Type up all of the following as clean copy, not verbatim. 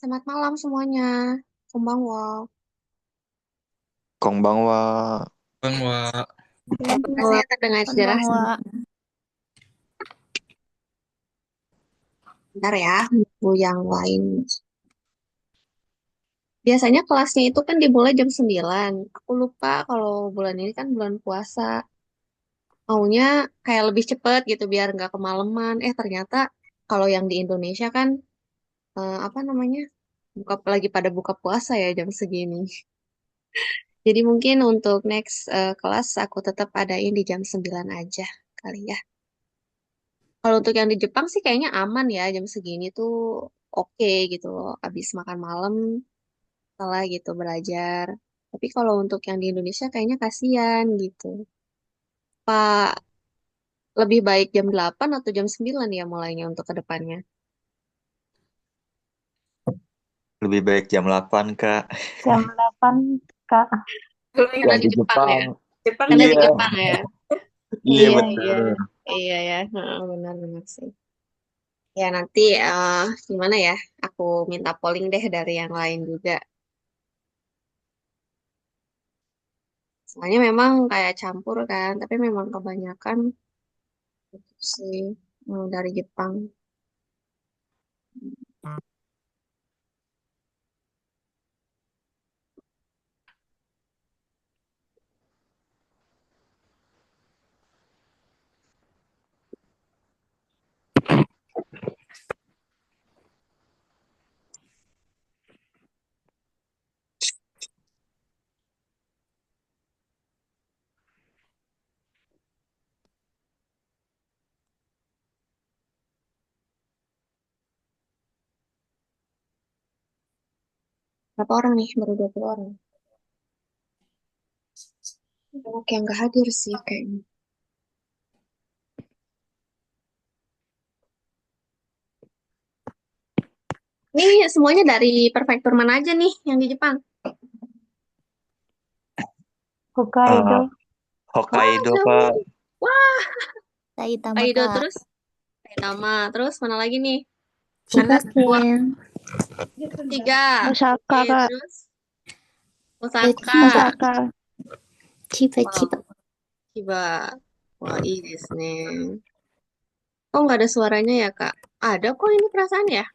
Selamat malam semuanya. Konbanwa. Konbanwa. Bang Wak, Semoga Konbanwa. saya terdengar jelas. Konbanwa. Bentar ya, bu yang lain. Biasanya kelasnya itu kan dimulai jam 9. Aku lupa kalau bulan ini kan bulan puasa. Maunya kayak lebih cepet gitu biar nggak kemalaman. Ternyata kalau yang di Indonesia kan apa namanya? Buka lagi pada buka puasa ya jam segini. Jadi mungkin untuk next kelas aku tetap adain di jam 9 aja kali ya. Kalau untuk yang di Jepang sih kayaknya aman ya jam segini tuh oke gitu loh. Abis makan malam salah gitu belajar. Tapi kalau untuk yang di Indonesia kayaknya kasihan gitu. Pak, lebih baik jam 8 atau jam 9 ya mulainya untuk ke depannya? Lebih baik jam 8, Kak. Jam 8, Kak. Kalau yang Yang dari di Jepang ya? Jepang. Jepang Kan dari Iya, jam Jepang ya? iya Iya, iya. betul. Iya ya, heeh, benar-benar sih. Ya nanti gimana ya? Aku minta polling deh dari yang lain juga. Soalnya memang kayak campur kan, tapi memang kebanyakan itu sih dari Jepang. Berapa orang nih? Baru 20 orang. Oke, nggak hadir sih kayaknya. Nih semuanya dari prefektur mana aja nih yang di Jepang? Hokkaido. Eh, Wah, Hokkaido, Kak. semuanya. Wah, Saitama, Kaido Kak. terus Saitama. Terus mana lagi nih? Anak dua, Shigaken. tiga. Osaka, Oke, Kak. terus Osaka. Osaka. Chiba, Wow, Chiba. Chiba. Wah, ini desu ne. Oh, nggak ada suaranya ya, Kak? Ada kok ini perasaan ya?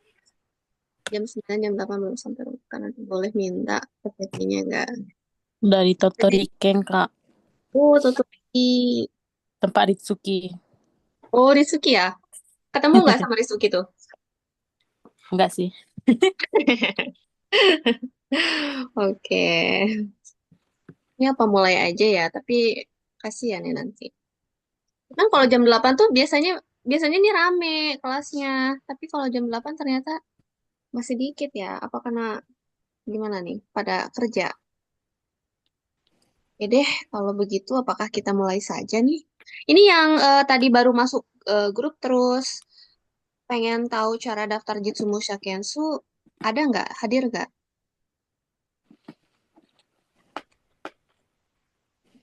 Jam 9, jam 8 belum sampai rumah. Kan boleh minta PPT-nya nggak? Dari Jadi, Totoriken, Kak. Totsuki. Tempat Ritsuki. Oh, Ritsuki ya? Ketemu nggak sama Ritsuki tuh? Enggak sih. Oke. Ini apa mulai aja ya, tapi kasihan ya nanti. Kan kalau jam 8 tuh biasanya biasanya ini rame kelasnya. Tapi kalau jam 8 ternyata masih dikit ya. Apa karena gimana nih? Pada kerja. Ya deh, kalau begitu apakah kita mulai saja nih? Ini yang tadi baru masuk grup terus pengen tahu cara daftar Jitsumusha Kensu, ada nggak? Hadir nggak?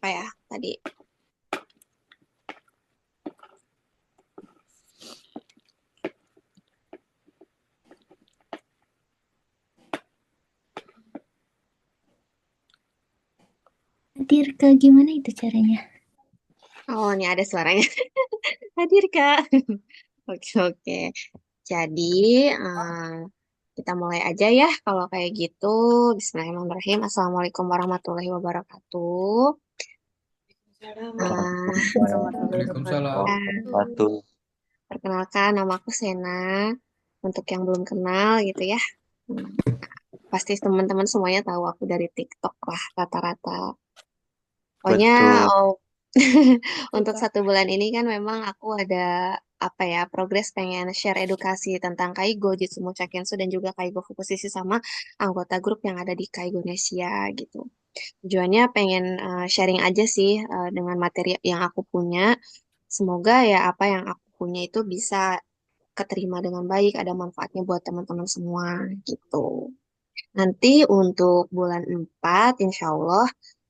Apa ya tadi? Hadir, Kak. Gimana itu caranya? Oh, ini ada suaranya. Hadir, Kak. Oke, oke. Jadi, eh, kita mulai aja ya kalau kayak gitu. Bismillahirrahmanirrahim. Assalamualaikum warahmatullahi wabarakatuh. Ah, Warahmatullahi Waalaikumsalam. wabarakatuh. Satu. perkenalkan, nama aku Sena. Untuk yang belum kenal gitu ya. Hmm, Pasti teman-teman semuanya tahu aku dari TikTok lah rata-rata. Pokoknya Betul. oh, untuk 1 bulan ini kan memang aku ada apa ya progres pengen share edukasi tentang Kaigo, Jitsumusha Kensu dan juga Kaigo Fukushishi sama anggota grup yang ada di Kaigonesia gitu. Tujuannya pengen sharing aja sih dengan materi yang aku punya. Semoga ya apa yang aku punya itu bisa keterima dengan baik, ada manfaatnya buat teman-teman semua gitu. Nanti untuk bulan 4, insya Allah,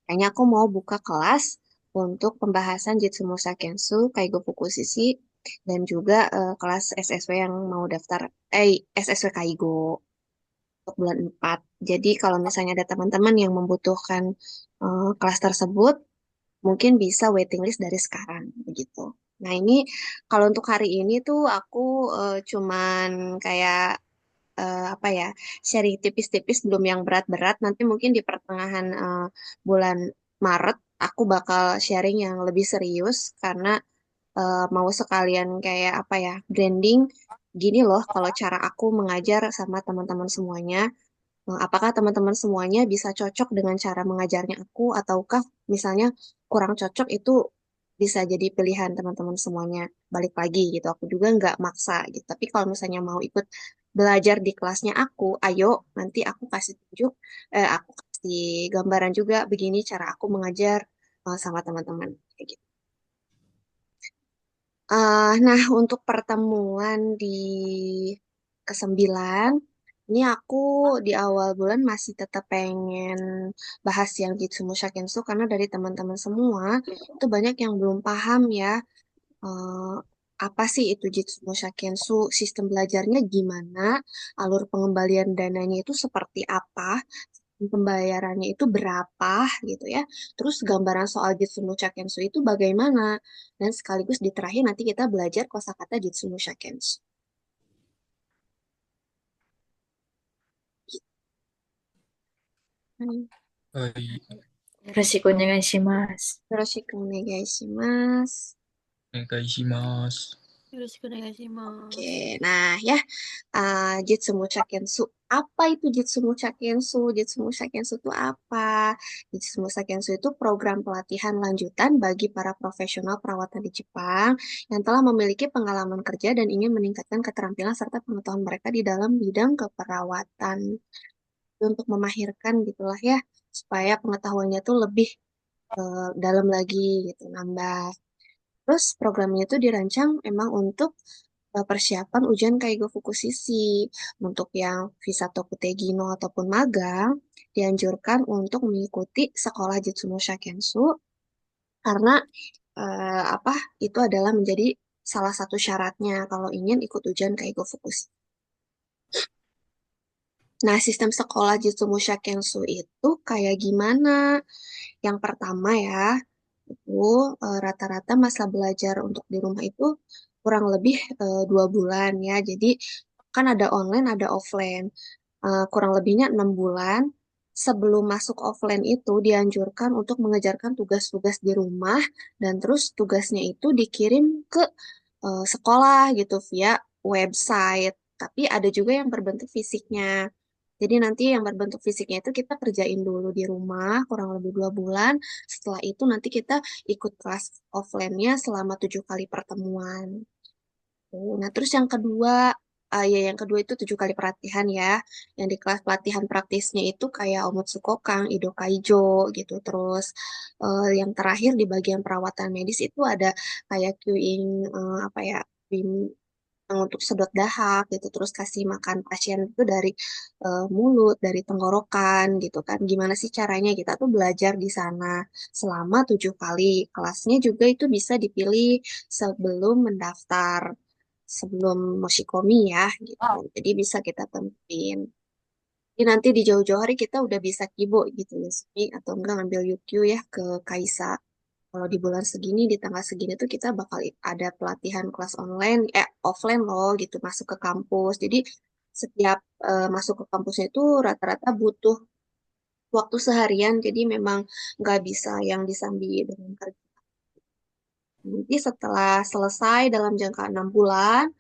kayaknya aku mau buka kelas untuk pembahasan Jitsumusha Kensu, Kaigo Fukushishi, dan juga kelas SSW yang mau daftar, SSW Kaigo. untuk bulan 4. Jadi kalau misalnya ada teman-teman yang membutuhkan kelas tersebut, mungkin bisa waiting list dari sekarang begitu. Nah, ini kalau untuk hari ini tuh aku cuman kayak apa ya, sharing tipis-tipis, belum yang berat-berat. Nanti mungkin di pertengahan bulan Maret aku bakal sharing yang lebih serius karena mau sekalian kayak apa ya, branding gini loh kalau cara aku mengajar sama teman-teman semuanya. Apakah teman-teman semuanya bisa cocok dengan cara mengajarnya aku, ataukah misalnya kurang cocok, itu bisa jadi pilihan teman-teman semuanya. Balik lagi gitu, aku juga nggak maksa gitu. Tapi kalau misalnya mau ikut belajar di kelasnya aku, ayo nanti aku kasih tunjuk, aku kasih gambaran juga begini cara aku mengajar sama teman-teman. Kayak gitu. Nah, untuk pertemuan di ke-9, ini aku di awal bulan masih tetap pengen bahas yang Jitsu Shakensu karena dari teman-teman semua itu banyak yang belum paham ya, eh, apa sih itu Jitsu Shakensu, sistem belajarnya gimana, alur pengembalian dananya itu seperti apa, pembayarannya itu berapa gitu ya. Terus gambaran soal Jitsu no Shakensu itu bagaimana. Dan sekaligus di terakhir nanti kita belajar kosakata Jitsu no Shakensu. Hmm. はい。よろしくお願いします。Yoroshiku onegaishimasu. お願いします。よろしくお願いします。 Oke, nah ya, Jitsu Mushakensu. Apa itu Jitsu Mushakensu? Jitsu Mushakensu itu apa? Jitsu Mushakensu itu program pelatihan lanjutan bagi para profesional perawatan di Jepang yang telah memiliki pengalaman kerja dan ingin meningkatkan keterampilan serta pengetahuan mereka di dalam bidang keperawatan. Untuk memahirkan gitulah ya, supaya pengetahuannya tuh lebih dalam lagi gitu, nambah. Terus programnya itu dirancang emang untuk persiapan ujian Kaigo Fukushishi. Untuk yang visa Tokutegi no ataupun magang, dianjurkan untuk mengikuti sekolah Jitsu no Shakensu karena apa, itu adalah menjadi salah satu syaratnya kalau ingin ikut ujian Kaigo Fukushi. Nah, sistem sekolah Jitsu no Shakensu itu kayak gimana? Yang pertama ya, itu rata-rata masa belajar untuk di rumah itu kurang lebih 2 bulan ya. Jadi kan ada online, ada offline. Kurang lebihnya 6 bulan. Sebelum masuk offline itu dianjurkan untuk mengejarkan tugas-tugas di rumah dan terus tugasnya itu dikirim ke sekolah gitu via website. Tapi ada juga yang berbentuk fisiknya. Jadi nanti yang berbentuk fisiknya itu kita kerjain dulu di rumah kurang lebih 2 bulan. Setelah itu nanti kita ikut kelas offline-nya selama 7 kali pertemuan. Nah, terus yang kedua, ya yang kedua itu 7 kali pelatihan ya. Yang di kelas pelatihan praktisnya itu kayak Omotsukokang, Ido Kaijo gitu. Terus yang terakhir di bagian perawatan medis itu ada kayak queuing, apa ya, untuk sedot dahak gitu, terus kasih makan pasien itu dari mulut, dari tenggorokan gitu kan. Gimana sih caranya, kita tuh belajar di sana selama 7 kali. Kelasnya juga itu bisa dipilih sebelum mendaftar, sebelum Moshikomi ya gitu. Jadi bisa kita tentuin. Jadi nanti di jauh-jauh hari kita udah bisa kibo gitu ya, Sumi, atau enggak ngambil Yukyu ya ke Kaisa. Kalau di bulan segini, di tanggal segini tuh kita bakal ada pelatihan kelas online, offline loh gitu, masuk ke kampus. Jadi setiap masuk ke kampusnya itu rata-rata butuh waktu seharian, jadi memang nggak bisa yang disambi dengan kerja. Nanti setelah selesai dalam jangka 6 bulan,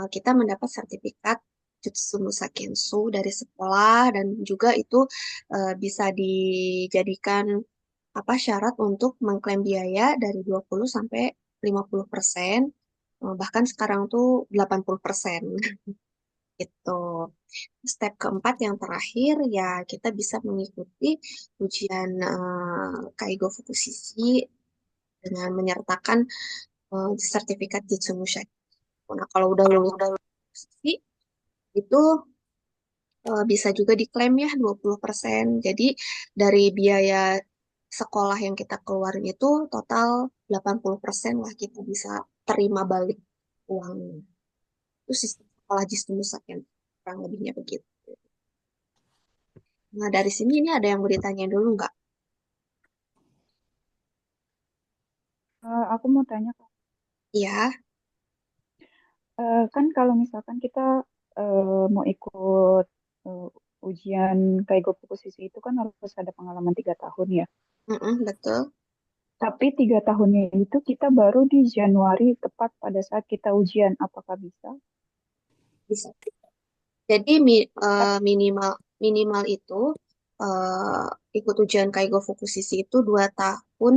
kita mendapat sertifikat Jutsu Musa Kensu dari sekolah dan juga itu bisa dijadikan apa syarat untuk mengklaim biaya dari 20 sampai 50%, bahkan sekarang tuh 80% gitu. Step keempat yang terakhir ya kita bisa mengikuti ujian Kaigo Fukushishi dengan menyertakan sertifikat Jitsu Musha. Nah, kalau udah lulus Fukushishi itu bisa juga diklaim ya 20%. Jadi dari biaya sekolah yang kita keluarin itu total 80% lah kita bisa terima balik uangnya. Itu sistem sekolah Jisnusa kan kurang lebihnya begitu. Nah, dari sini ini ada yang mau ditanya dulu nggak? Aku mau tanya, Kak. Iya, Kan kalau misalkan kita mau ikut eh, ujian Kaigo Fukusisi itu kan harus ada pengalaman 3 tahun ya. betul. Tapi 3 tahunnya itu kita baru di Januari tepat pada saat kita ujian. Apakah bisa? Bisa. Jadi minimal minimal itu eh, ikut ujian Kaigo Fukusisi itu 2 tahun,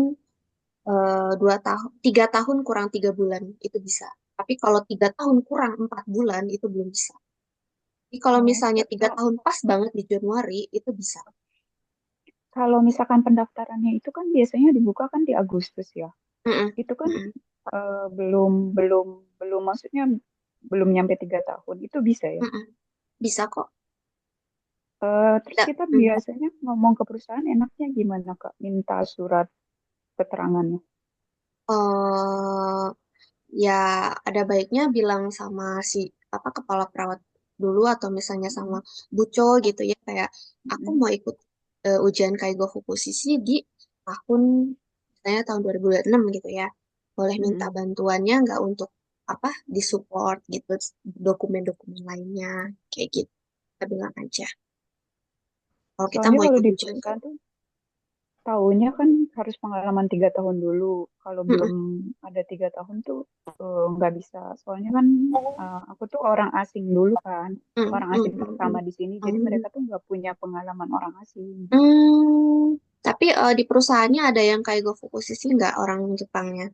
2 tahun, 3 tahun kurang 3 bulan itu bisa. Tapi kalau 3 tahun kurang 4 bulan itu belum bisa. Jadi kalau Oh, misalnya 3 tahun pas banget di Januari itu bisa. kalau misalkan pendaftarannya itu kan biasanya dibuka kan di Agustus ya. Mm-mm, Itu kan mm-mm. belum belum belum maksudnya belum nyampe 3 tahun. Itu bisa ya. Mm-mm. Bisa kok. Terus Nggak, kita biasanya ngomong ke perusahaan enaknya gimana Kak? Minta surat keterangannya. eh, ya ada baiknya bilang sama si apa kepala perawat dulu atau misalnya sama Mm, buco gitu ya kayak aku mm, mau ikut ujian Kaigo Fukusisi di tahun misalnya tahun 2026 gitu ya. Boleh minta mm. bantuannya nggak untuk apa disupport gitu dokumen-dokumen lainnya kayak gitu. Kita bilang aja kalau kita Soalnya mau kalau ikut di ujian. perusahaan tuh tahunnya kan harus pengalaman 3 tahun dulu. Kalau Mm-mm, belum ada 3 tahun tuh nggak bisa. Soalnya kan aku tuh orang asing dulu kan, mm, orang mm, asing mm, pertama mm, di sini. Jadi mm. mereka tuh nggak punya pengalaman orang asing. Tapi di perusahaannya ada yang Kaigo Fukusisi nggak orang Jepangnya?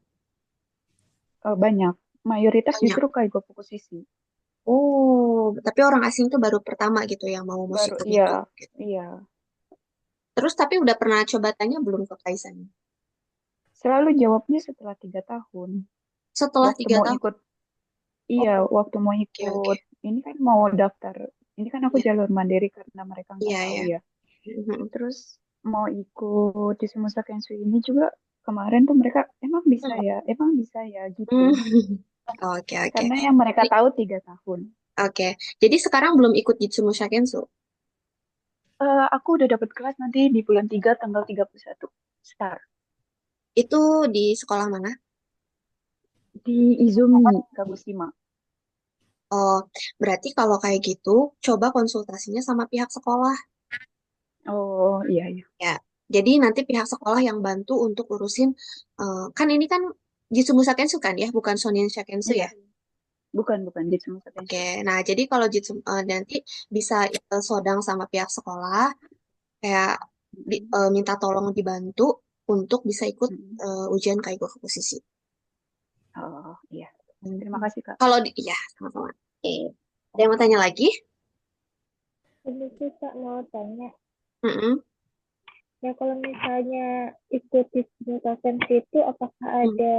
Banyak, mayoritas Banyak. justru kayak Fukusisi. Oh, tapi orang asing tuh baru pertama gitu yang mau masuk Baru ke iya, gitu. iya. Terus tapi udah pernah coba tanya belum ke Kaisan? Selalu jawabnya setelah 3 tahun. Setelah Waktu tiga mau tahun. ikut, Oh, iya, waktu mau oke oke. ikut, ini kan mau daftar. Ini kan aku Ya, jalur mandiri karena mereka nggak iya tahu ya. ya. Mhm. Terus mau ikut di Semusa Kensu ini juga kemarin tuh mereka emang bisa ya gitu. Hmm. Oke oke. Karena yang mereka Jadi tahu 3 tahun. oke. Jadi sekarang belum ikut Jitsumu Shakensu. Aku udah dapat kelas nanti di bulan 3 tanggal 31 start Itu di sekolah mana? di Izumi Kagoshima. Oh, berarti kalau kayak gitu, coba konsultasinya sama pihak sekolah. Oh iya iya. Ya, jadi nanti pihak sekolah yang bantu untuk urusin, kan ini kan Jitsumu Shakensu kan ya, bukan Shonin Shakensu Iya, ya. bukan di Semusa Oke, Kensu. nah jadi kalau nanti bisa sodang sama pihak sekolah, kayak Mm-mm. minta tolong dibantu untuk bisa ikut Mm-mm. ujian Kaigo Fukusisi. Oh iya. Terima Hmm. kasih Kak. Kalau ya sama-sama. Oke, ada yang mau tanya lagi? Ini sih Kak mau tanya, Mm-mm. ya kalau misalnya ikut di simulasi itu apakah Hmm. ada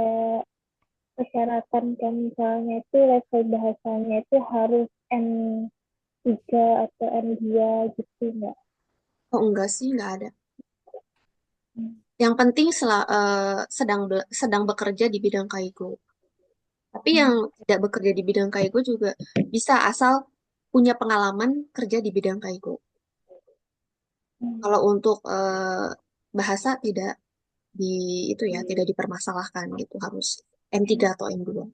persyaratan kan misalnya itu level bahasanya itu harus N3 atau N2 gitu nggak? Oh enggak sih, enggak ada. Hmm. Yang penting sedang bekerja di bidang Kaigo. Tapi yang tidak bekerja di bidang Kaigo juga bisa asal punya pengalaman kerja di bidang Kaigo. Hmm. Kalau untuk bahasa tidak di itu ya tidak dipermasalahkan gitu harus M3 atau M2.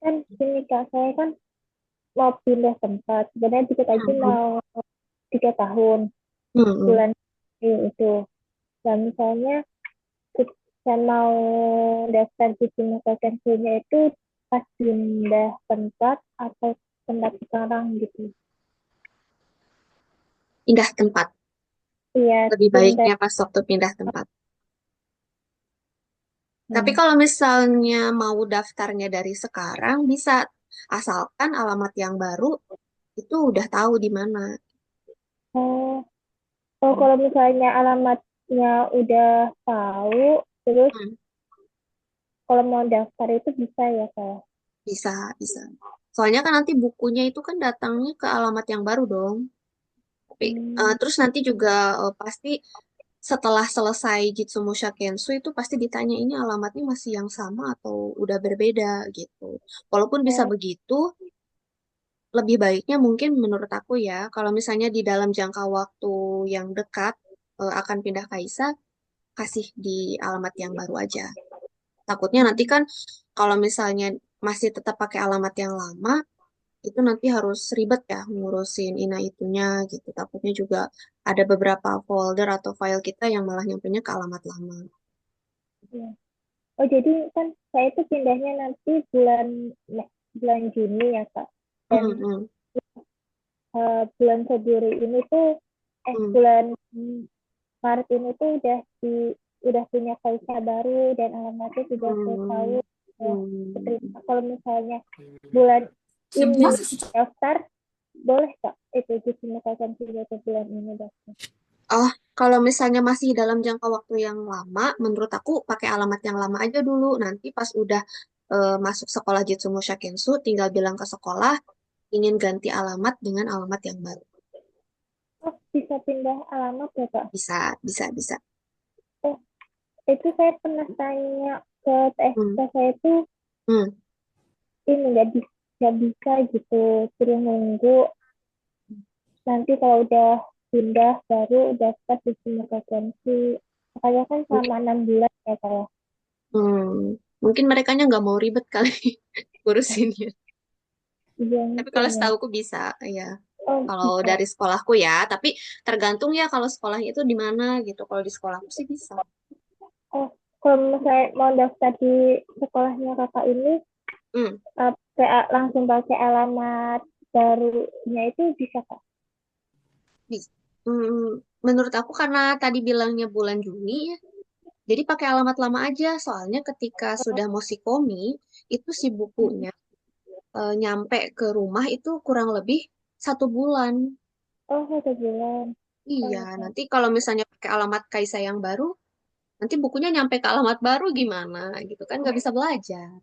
Kan gini Kak, saya kan mau pindah tempat, sebenarnya dikit lagi Hmm. mau 3 tahun Hmm. bulan Mei itu. Dan misalnya saya mau daftar di simulasi itu pas pindah tempat atau tempat sekarang gitu. Pindah tempat. Iya, Lebih pindah. baiknya pas waktu pindah tempat. Tapi Hmm. kalau misalnya mau daftarnya dari sekarang bisa asalkan alamat yang baru itu udah tahu di mana. Oh, oh, kalau misalnya alamatnya udah tahu, terus Hmm. kalau mau daftar itu bisa ya Kak? Bisa, bisa. Soalnya kan nanti bukunya itu kan datangnya ke alamat yang baru dong. Tapi Hmm. terus nanti juga pasti setelah selesai Jitsumusha Kensu itu pasti ditanya ini alamatnya masih yang sama atau udah berbeda gitu. Walaupun bisa Oh, begitu, lebih baiknya mungkin menurut aku ya, kalau misalnya di dalam jangka waktu yang dekat akan pindah Kaisa, kasih di alamat yang baru aja. Takutnya nanti kan kalau misalnya masih tetap pakai alamat yang lama, itu nanti harus ribet ya ngurusin ina itunya gitu. Takutnya juga ada beberapa folder atau file kita yang malah nyampenya ke alamat lama. Ya. Oh, jadi kan saya itu pindahnya nanti bulan Juni ya, Kak. Dan Hmm, hmm, bulan Februari ini tuh, hmm, bulan Maret ini tuh udah punya Kaisa baru dan alamatnya juga saya tahu. hmm, Ya, hmm. keterima. Kalau misalnya bulan ini daftar, boleh Kak? Itu disimulasikan juga ke bulan ini daftar. Oh, kalau misalnya masih dalam jangka waktu yang lama, menurut aku pakai alamat yang lama aja dulu. Nanti pas udah masuk sekolah Jitsu Musha Kensu, tinggal bilang ke sekolah ingin ganti alamat dengan alamat yang baru. Oh, bisa pindah alamat ya Kak? Bisa, bisa, bisa. Oh, itu saya pernah tanya ke TSK Hmm, saya tuh, hmm. ini nggak bisa gitu, suruh nunggu. Nanti kalau udah pindah baru daftar di simulasi. Makanya kan Mungkin, selama 6 bulan ya Kak ya. mungkin merekanya nggak mau ribet kali ngurusinnya. Iya Tapi mungkin kalau ya. setahuku bisa, ya. Oh Kalau bisa. dari sekolahku ya, tapi tergantung ya kalau sekolahnya itu di mana gitu. Kalau di sekolahku sih bisa. Oh, kalau misalnya mau daftar di sekolahnya kakak ini, Hmm. langsung pakai alamat barunya itu bisa kak? Bisa. Menurut aku karena tadi bilangnya bulan Juni ya, jadi pakai alamat lama aja. Soalnya ketika sudah mau sikomi, itu si bukunya nyampe ke rumah itu kurang lebih 1 bulan. Oh, 1 bulan. Oh, Iya, oke. nanti kalau misalnya pakai alamat Kaisa yang baru, nanti bukunya nyampe ke alamat baru gimana gitu kan nggak bisa belajar.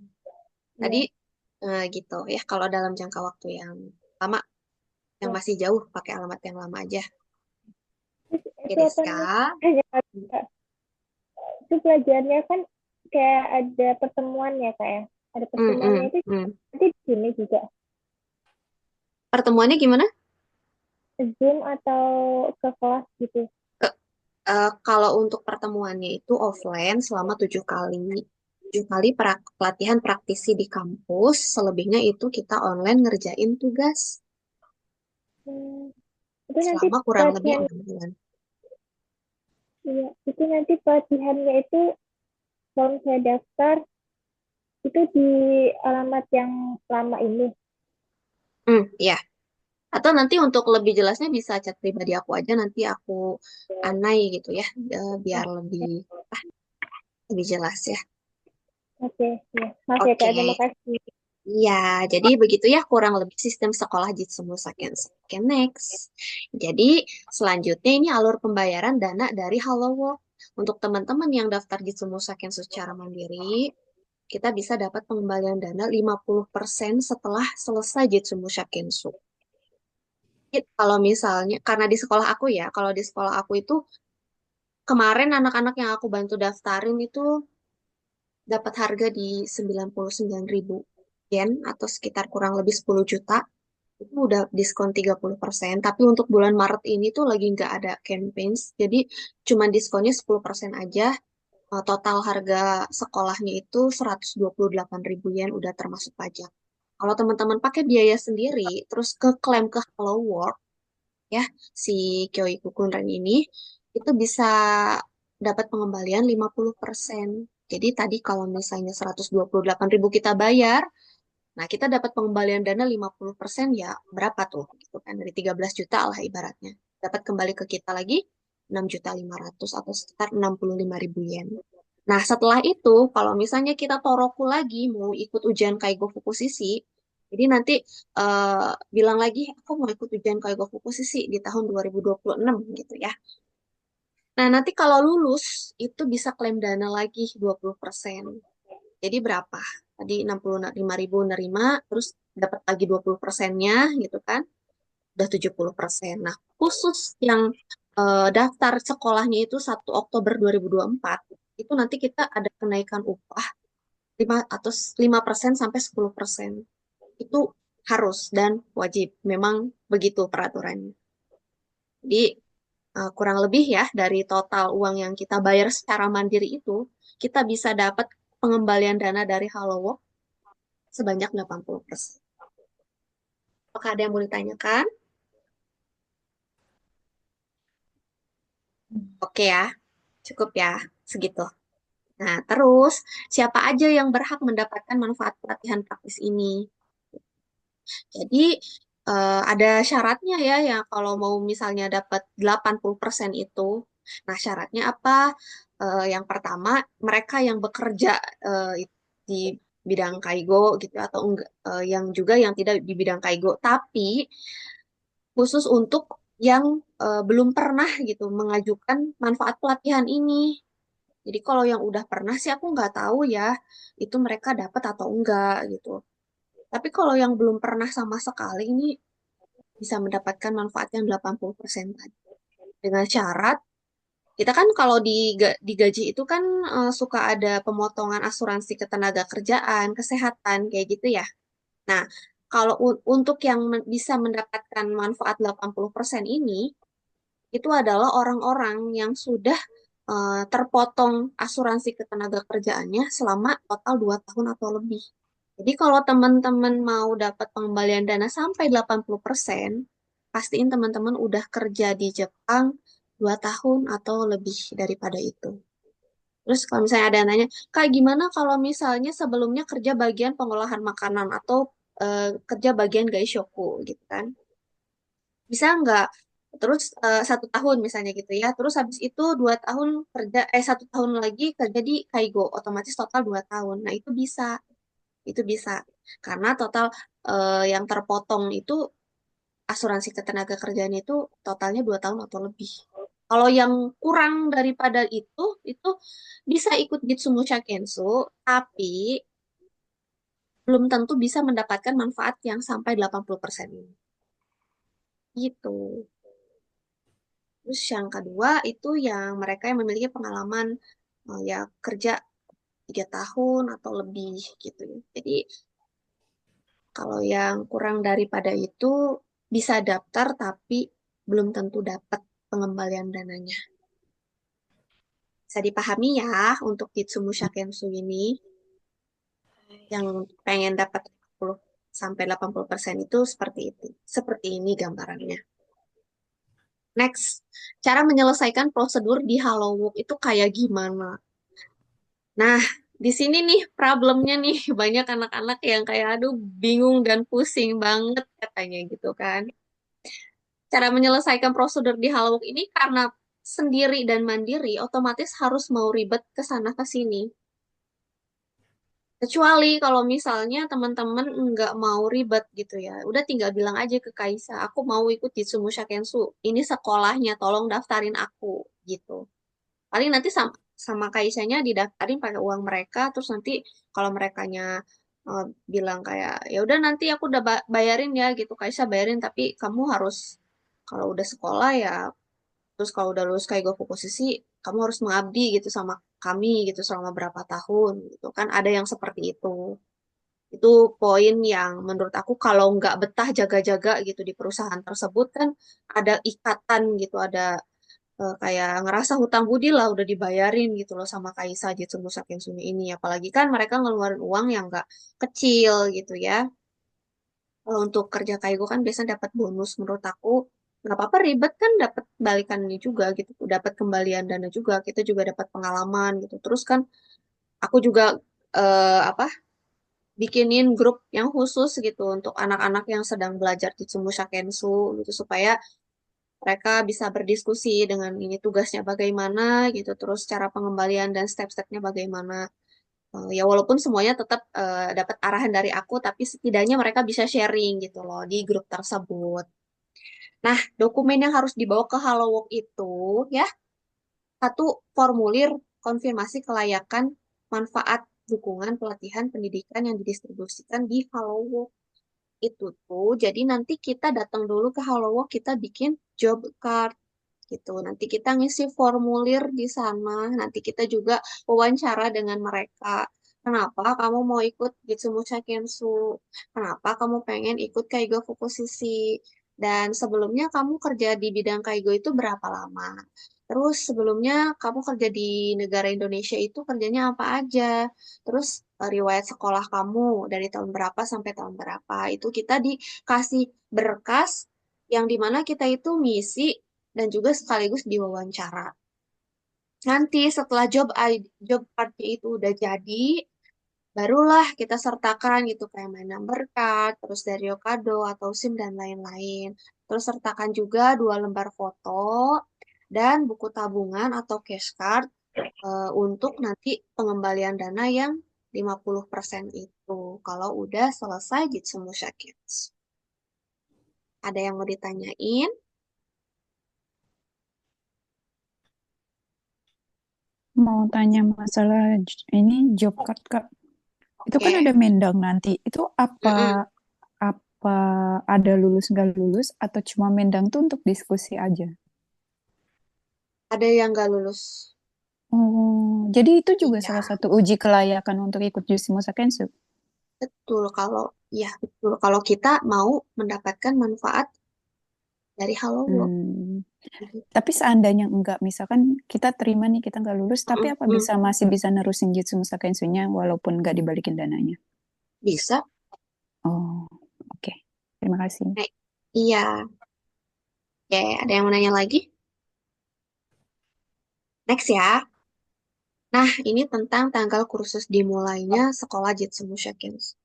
Tadi Iya. gitu ya, kalau dalam jangka waktu yang lama, yang Ya. masih jauh pakai alamat yang lama aja. Terus Oke, itu apa Deska. nih? Kak, itu pelajarannya kan kayak ada pertemuan ya kak ya? Ada Hmm, pertemuannya hmm, itu hmm. nanti di sini juga. Pertemuannya gimana? Zoom atau ke kelas gitu? Kalau untuk pertemuannya itu offline selama 7 kali. 7 kali pelatihan praktisi di kampus, selebihnya itu kita online ngerjain tugas Hmm, itu nanti selama kurang lebih pelatihan, 6 bulan. iya, itu nanti pelatihannya itu kalau saya daftar itu di alamat yang lama ini. Ya. Atau nanti untuk lebih jelasnya bisa chat pribadi aku aja, nanti aku anai gitu ya, biar lebih jelas ya. Oke, ya. Maaf ya Oke. Kak, terima kasih. Ya, jadi begitu ya kurang lebih sistem sekolah Jitsu Musaken. Oke, next. Jadi selanjutnya ini alur pembayaran dana dari Hello Work. Untuk teman-teman yang daftar Jitsu Musaken secara mandiri, kita bisa dapat pengembalian dana 50% setelah selesai Jitsu Musakensu. Kalau misalnya, karena di sekolah aku ya, kalau di sekolah aku itu kemarin anak-anak yang aku bantu daftarin itu dapat harga di 99.000 yen atau sekitar kurang lebih 10 juta. Itu udah diskon 30%. Tapi untuk bulan Maret ini tuh lagi nggak ada campaigns. Jadi cuma diskonnya 10% aja. Total harga sekolahnya itu 128.000 yen udah termasuk pajak. Kalau teman-teman pakai biaya sendiri, terus ke klaim ke Hello World, ya, si Kyoiku Kunren ini, itu bisa dapat pengembalian 50%. Jadi tadi kalau misalnya 128.000 kita bayar, nah, kita dapat pengembalian dana 50% ya berapa tuh? Gitu kan dari 13 juta lah ibaratnya. Dapat kembali ke kita lagi 6.500.000 atau sekitar 65.000 yen. Nah, setelah itu kalau misalnya kita toroku lagi mau ikut ujian Kaigo Fukusisi, jadi nanti bilang lagi aku mau ikut ujian Kaigo Fukusisi di tahun 2026 gitu ya. Nah, nanti kalau lulus itu bisa klaim dana lagi 20%. Jadi berapa? Tadi 65.000 nerima, terus dapat lagi 20%-nya gitu kan, udah 70%. Nah, khusus yang daftar sekolahnya itu 1 Oktober 2024, itu nanti kita ada kenaikan upah 5 atau 5% sampai 10%. Itu harus dan wajib. Memang begitu peraturannya. Jadi kurang lebih ya dari total uang yang kita bayar secara mandiri itu, kita bisa dapat pengembalian dana dari Halowork sebanyak 80%. Apakah ada yang mau ditanyakan? Oke ya, cukup ya, segitu. Nah, terus siapa aja yang berhak mendapatkan manfaat pelatihan praktis ini? Jadi ada syaratnya ya, ya kalau mau misalnya dapat 80% itu. Nah, syaratnya apa? Yang pertama, mereka yang bekerja di bidang kaigo gitu atau enggak, yang juga yang tidak di bidang kaigo, tapi khusus untuk yang belum pernah gitu mengajukan manfaat pelatihan ini. Jadi kalau yang udah pernah sih aku nggak tahu ya, itu mereka dapat atau enggak gitu. Tapi kalau yang belum pernah sama sekali ini bisa mendapatkan manfaat yang 80% tadi. Dengan syarat, kita kan kalau digaji itu kan suka ada pemotongan asuransi ketenaga kerjaan, kesehatan, kayak gitu ya. Nah, kalau untuk yang bisa mendapatkan manfaat 80% ini, itu adalah orang-orang yang sudah terpotong asuransi ketenaga kerjaannya selama total 2 tahun atau lebih. Jadi kalau teman-teman mau dapat pengembalian dana sampai 80%, pastiin teman-teman udah kerja di Jepang 2 tahun atau lebih daripada itu. Terus kalau misalnya ada yang nanya, Kak gimana kalau misalnya sebelumnya kerja bagian pengolahan makanan atau kerja bagian gaishoku gitu kan? Bisa nggak? Terus 1 tahun misalnya gitu ya. Terus habis itu 2 tahun kerja, 1 tahun lagi kerja di Kaigo, otomatis total 2 tahun. Nah itu bisa. Karena total yang terpotong itu asuransi ketenaga kerjaan itu totalnya 2 tahun atau lebih. Kalau yang kurang daripada itu bisa ikut Jitsumusha Kensu, tapi belum tentu bisa mendapatkan manfaat yang sampai 80% ini. Gitu. Terus yang kedua itu yang mereka yang memiliki pengalaman ya kerja 3 tahun atau lebih gitu ya. Jadi kalau yang kurang daripada itu bisa daftar tapi belum tentu dapat pengembalian dananya. Bisa dipahami ya untuk Kitsumusha Kensu ini yang pengen dapat 40 sampai 80% itu seperti itu. Seperti ini gambarannya. Next, cara menyelesaikan prosedur di Halowork itu kayak gimana? Nah, di sini nih problemnya nih banyak anak-anak yang kayak aduh bingung dan pusing banget katanya gitu kan. Cara menyelesaikan prosedur di Halowork ini karena sendiri dan mandiri otomatis harus mau ribet ke sana ke sini. Kecuali kalau misalnya teman-teman nggak mau ribet gitu ya, udah tinggal bilang aja ke Kaisa, aku mau ikut Jitsumusha Kensu. Ini sekolahnya, tolong daftarin aku gitu. Paling nanti sama Kaisanya didaftarin pakai uang mereka, terus nanti kalau merekanya bilang kayak ya udah nanti aku udah bayarin ya gitu, Kaisa bayarin tapi kamu harus kalau udah sekolah ya terus kalau udah lulus Kaigo posisi kamu harus mengabdi gitu sama kami gitu selama berapa tahun gitu kan ada yang seperti itu poin yang menurut aku kalau nggak betah jaga-jaga gitu di perusahaan tersebut kan ada ikatan gitu ada kayak ngerasa hutang budi lah udah dibayarin gitu loh sama Kaisa Jitsumusha Kensumi ini apalagi kan mereka ngeluarin uang yang nggak kecil gitu ya. Kalau untuk kerja Kaigo kan biasanya dapat bonus menurut aku nggak apa-apa ribet kan dapat balikannya juga gitu dapat kembalian dana juga kita juga dapat pengalaman gitu terus kan aku juga apa bikinin grup yang khusus gitu untuk anak-anak yang sedang belajar di Tsumusha Kensu gitu supaya mereka bisa berdiskusi dengan ini tugasnya bagaimana gitu terus cara pengembalian dan step-stepnya bagaimana. Ya walaupun semuanya tetap dapat arahan dari aku, tapi setidaknya mereka bisa sharing gitu loh di grup tersebut. Nah, dokumen yang harus dibawa ke Halowork itu ya, satu formulir konfirmasi kelayakan manfaat dukungan pelatihan pendidikan yang didistribusikan di Halowork itu tuh. Jadi nanti kita datang dulu ke Halowork, kita bikin job card gitu. Nanti kita ngisi formulir di sana, nanti kita juga wawancara dengan mereka. Kenapa kamu mau ikut Gitsumucha Kensu? Kenapa kamu pengen ikut Kaigo Fukushishi? Dan sebelumnya kamu kerja di bidang Kaigo itu berapa lama? Terus sebelumnya kamu kerja di negara Indonesia itu kerjanya apa aja? Terus riwayat sekolah kamu dari tahun berapa sampai tahun berapa? Itu kita dikasih berkas yang dimana kita itu ngisi dan juga sekaligus diwawancara. Nanti setelah job card-nya itu udah jadi, barulah kita sertakan gitu kayak main number card, terus dari Okado atau SIM dan lain-lain. Terus sertakan juga 2 lembar foto dan buku tabungan atau cash card untuk nanti pengembalian dana yang 50% itu kalau udah selesai Jitsumusha Kids. Ada yang mau ditanyain? Mau tanya masalah ini job card, Kak. Itu kan Oke. ada mendang nanti. Itu apa Mm-mm. apa ada lulus nggak lulus atau cuma mendang tuh untuk diskusi aja? Ada yang nggak lulus. Oh, jadi itu juga Iya, salah satu uji kelayakan untuk ikut Jusimosa Kensu. betul betul kalau kita mau mendapatkan manfaat dari Halowo. Hmm. Gitu. Tapi seandainya enggak, misalkan kita terima nih kita nggak lulus, tapi apa Mm-mm. masih bisa nerusin Jusimosa Kensunya walaupun nggak dibalikin dananya? Bisa. Oh, oke. Terima kasih. Nah, iya. Oke, ada yang mau nanya lagi? Next ya. Nah, ini tentang tanggal kursus dimulainya sekolah Jitsumusha Kensu.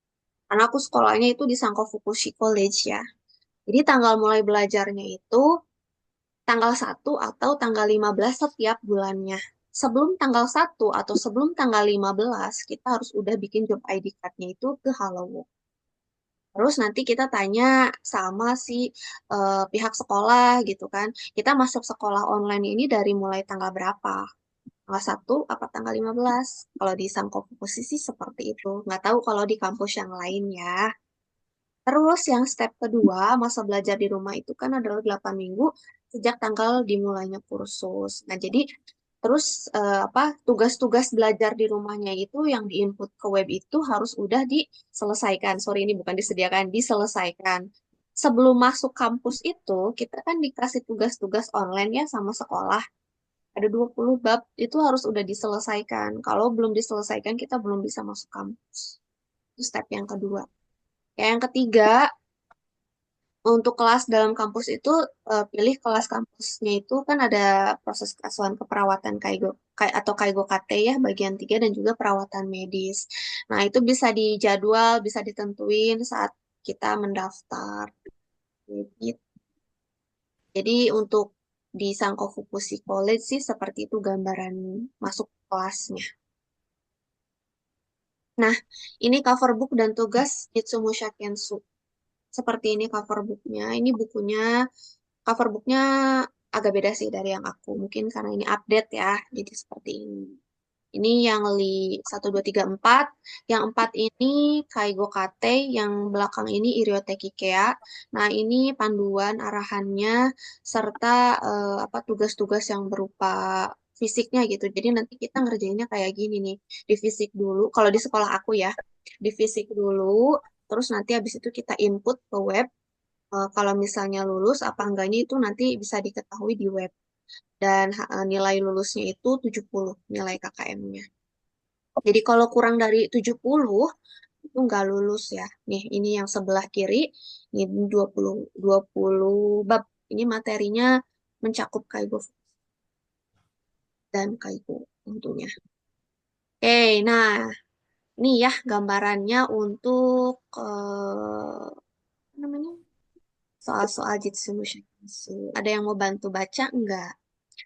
Karena aku sekolahnya itu di Sankofukushi College ya. Jadi tanggal mulai belajarnya itu tanggal 1 atau tanggal 15 setiap bulannya. Sebelum tanggal 1 atau sebelum tanggal 15, kita harus udah bikin job ID card-nya itu ke Halowo. Terus nanti kita tanya sama si pihak sekolah gitu kan. Kita masuk sekolah online ini dari mulai tanggal berapa? Tanggal 1 apa tanggal 15? Kalau di Sankofukushi sih seperti itu. Nggak tahu kalau di kampus yang lain ya. Terus yang step kedua, masa belajar di rumah itu kan adalah 8 minggu sejak tanggal dimulainya kursus. Nah, jadi terus tugas-tugas belajar di rumahnya itu yang diinput ke web itu harus udah diselesaikan. Sorry, ini bukan disediakan, diselesaikan. Sebelum masuk kampus itu, kita kan dikasih tugas-tugas online ya sama sekolah. Ada 20 bab, itu harus udah diselesaikan. Kalau belum diselesaikan, kita belum bisa masuk kampus. Itu step yang kedua. Yang ketiga, untuk kelas dalam kampus itu pilih kelas kampusnya itu kan ada proses keasuhan keperawatan atau Kaigo KT ya bagian 3 dan juga perawatan medis. Nah, itu bisa dijadwal, bisa ditentuin saat kita mendaftar. Gitu. Jadi untuk di Sankofukushi College sih seperti itu gambaran masuk kelasnya. Nah, ini cover book dan tugas Jitsumusha Kensu. Seperti ini cover booknya. Ini bukunya cover booknya agak beda sih dari yang aku. Mungkin karena ini update ya. Jadi seperti ini. Ini yang 1, 2, 3, 4. Yang 4 ini Kaigo Kate. Yang belakang ini Irioteki Kea. Nah, ini panduan arahannya serta tugas-tugas yang berupa fisiknya gitu. Jadi nanti kita ngerjainnya kayak gini nih. Di fisik dulu. Kalau di sekolah aku ya. Di fisik dulu. Terus nanti habis itu kita input ke web. Kalau misalnya lulus apa enggaknya itu nanti bisa diketahui di web. Dan nilai lulusnya itu 70 nilai KKM-nya. Jadi kalau kurang dari 70 itu nggak lulus ya. Nih, ini yang sebelah kiri, ini 20 bab. Ini materinya mencakup Kaigo dan Kaigo tentunya. Oke, nah ini ya gambarannya untuk apa namanya soal-soal Jitsu Mushikisu. Ada yang mau bantu baca enggak?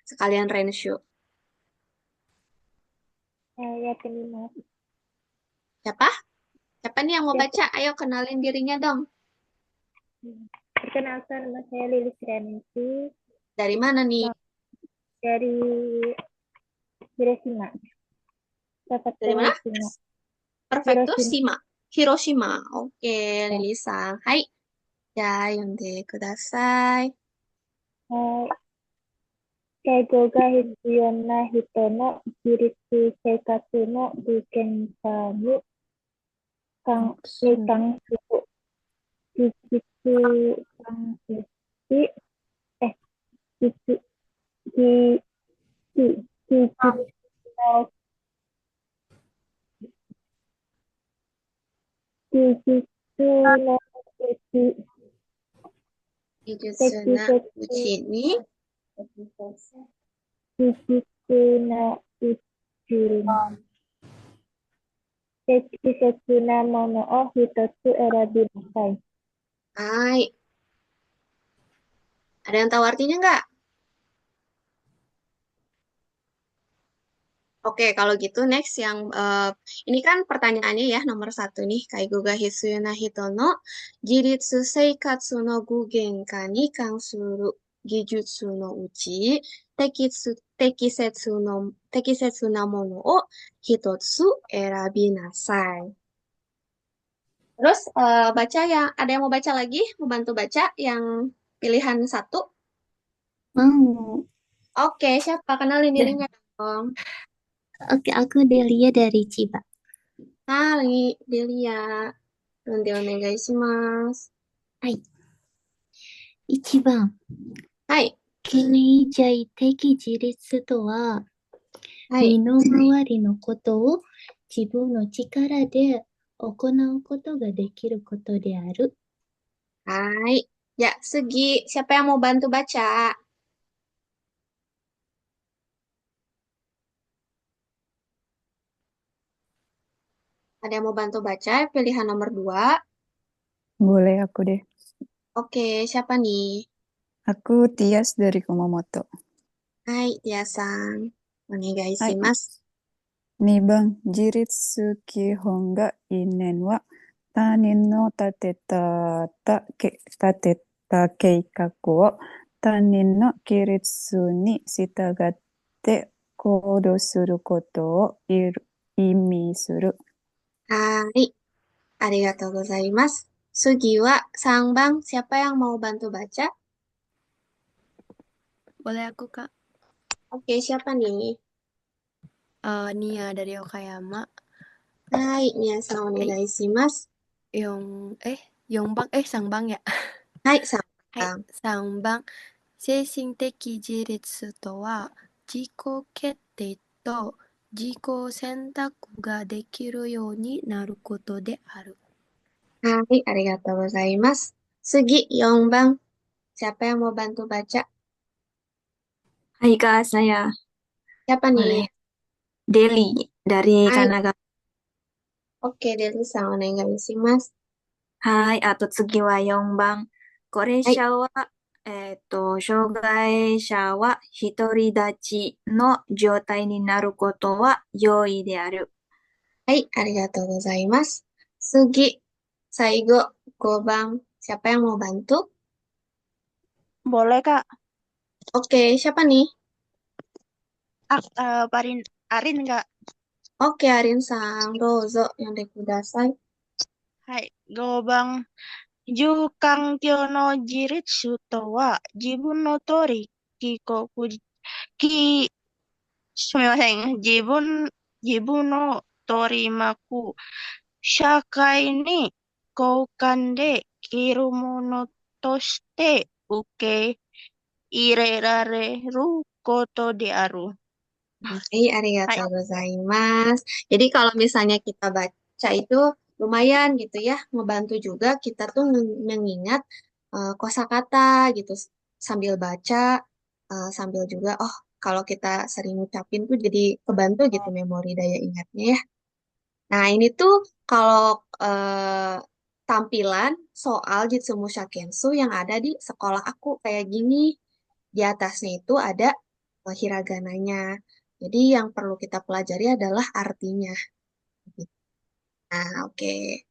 Sekalian Renshu. Ya, terima. Siapa? Siapa nih yang mau Ya, baca? Ayo kenalin dirinya dong. perkenalkan nama saya Lilis Rianti Dari mana nih? dari Hiroshima. Dari Prefektur mana? Hiroshima. Prefektur Hiroshima. Hiroshima. Oke, Ya. Lili-san. Hai. Ya, yonde kudasai. Keigo ga hitsuyou na hito no jiritsu seikatsu no gugenka ni kangsuru. Jujutsu ishi, juju, ji, jujutsu no, jujutsu no uchi, Jujutsu na sekisetsu, uchi ni jujutsu no uchi, sekisetsu na mono o hitotsu erabi nasai. hai. Ada yang tahu artinya nggak? Oke, kalau gitu next yang ini kan pertanyaannya ya nomor 1 nih. Kaigo ga hitsuyu na hito no jiritsu seikatsu no gugen ka ni kansuru gijutsu no uchi tekisetsu na mono o hitotsu erabi nasai. Terus baca yang ada yang mau baca lagi, mau bantu baca yang pilihan 1. Mau. Oke, siapa? Kenalin dirinya dong. Oke, aku Delia dari Chiba. Hai, Delia. Nanti onegaishimasu. はい。1番、はい。経済的自立とは、はい。身の回りのことを自分の力で行うことができることである。Hai. Ya, Segi. Siapa yang mau bantu baca? Ada yang mau bantu baca? Pilihan nomor 2. Boleh aku deh. Oke, siapa nih? Aku Tias dari Kumamoto. Hai, Tiasan. Hai, Onegaishimasu. nih Bang, jiritsu kihon ga inen wa tanin no tateta keikaku wo tanin no kiritsu ni shitagatte koudou suru koto wo imi suru. Hai. Arigatou gozaimasu. Sugi wa Sangbang. Siapa yang mau bantu baca? Boleh aku, Kak? Oke, siapa nih? Nia dari Okayama. Hai, Nia-san onegaishimasu. Sangbang ya? はい、はい、Sangbang. 3番。精神的自立とは、自己決定と自己選択ができるようになることである。 Hai, arigatou gozaimasu. Sugi, Yongbang. Siapa yang mau bantu baca? Hai Kak, saya Siapa boleh nih? Deli dari Hai, Kanagawa. oke, Deli-san onegaishimasu. はい、あと次は4番。高齢はい、者は、障害者は独り立ちの状態になることは容易である。hai, arigatou gozaimasu. Sugi, Saigo, Gobang. Siapa yang mau bantu? Boleh, Kak. Oke, siapa nih? Arin, Kak. Oke, Arin-san. Dozo, yang kudasai. Hai, Gobang. Jukankyo no jiritsu to wa jibun no tori kikoku ki sumimasen. Jibun no torimaku shakai ni koukan de kiru mono toshite uke irerareru koto de aru. Hai, arigatou Hai. gozaimasu. Jadi kalau misalnya kita baca itu lumayan gitu ya, ngebantu juga kita tuh mengingat kosakata gitu sambil baca, sambil juga kalau kita sering ngucapin tuh jadi kebantu gitu memori daya ingatnya ya. Nah, ini tuh kalau tampilan soal Jitsumusha Kensu yang ada di sekolah aku kayak gini. Di atasnya itu ada hiragananya. Jadi yang perlu kita pelajari adalah artinya. Nah, oke.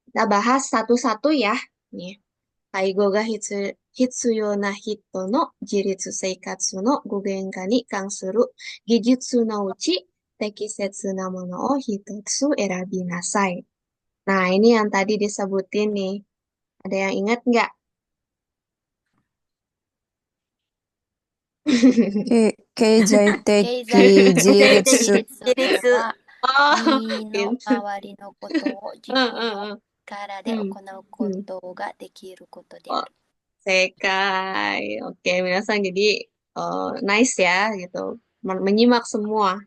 Kita bahas satu-satu ya. Nih. Kaigo ga hitsuyo na hito no jiritsu seikatsu no gugenka ni kansuru gijutsu no uchi tekisetsu na mono o hitotsu erabi nasai. Nah, ini yang tadi disebutin nih. Ada yang ingat nggak? 経済的経済自的立。自立自立。とは、 Oh, 身の gitu. 回りのことを自 Eh, 分 eh, の eh. 力で Hmm, 行うこ hmm. とができることで Oh, ある。 sekai. Oke, minasan jadi nice ya gitu. Menyimak semua.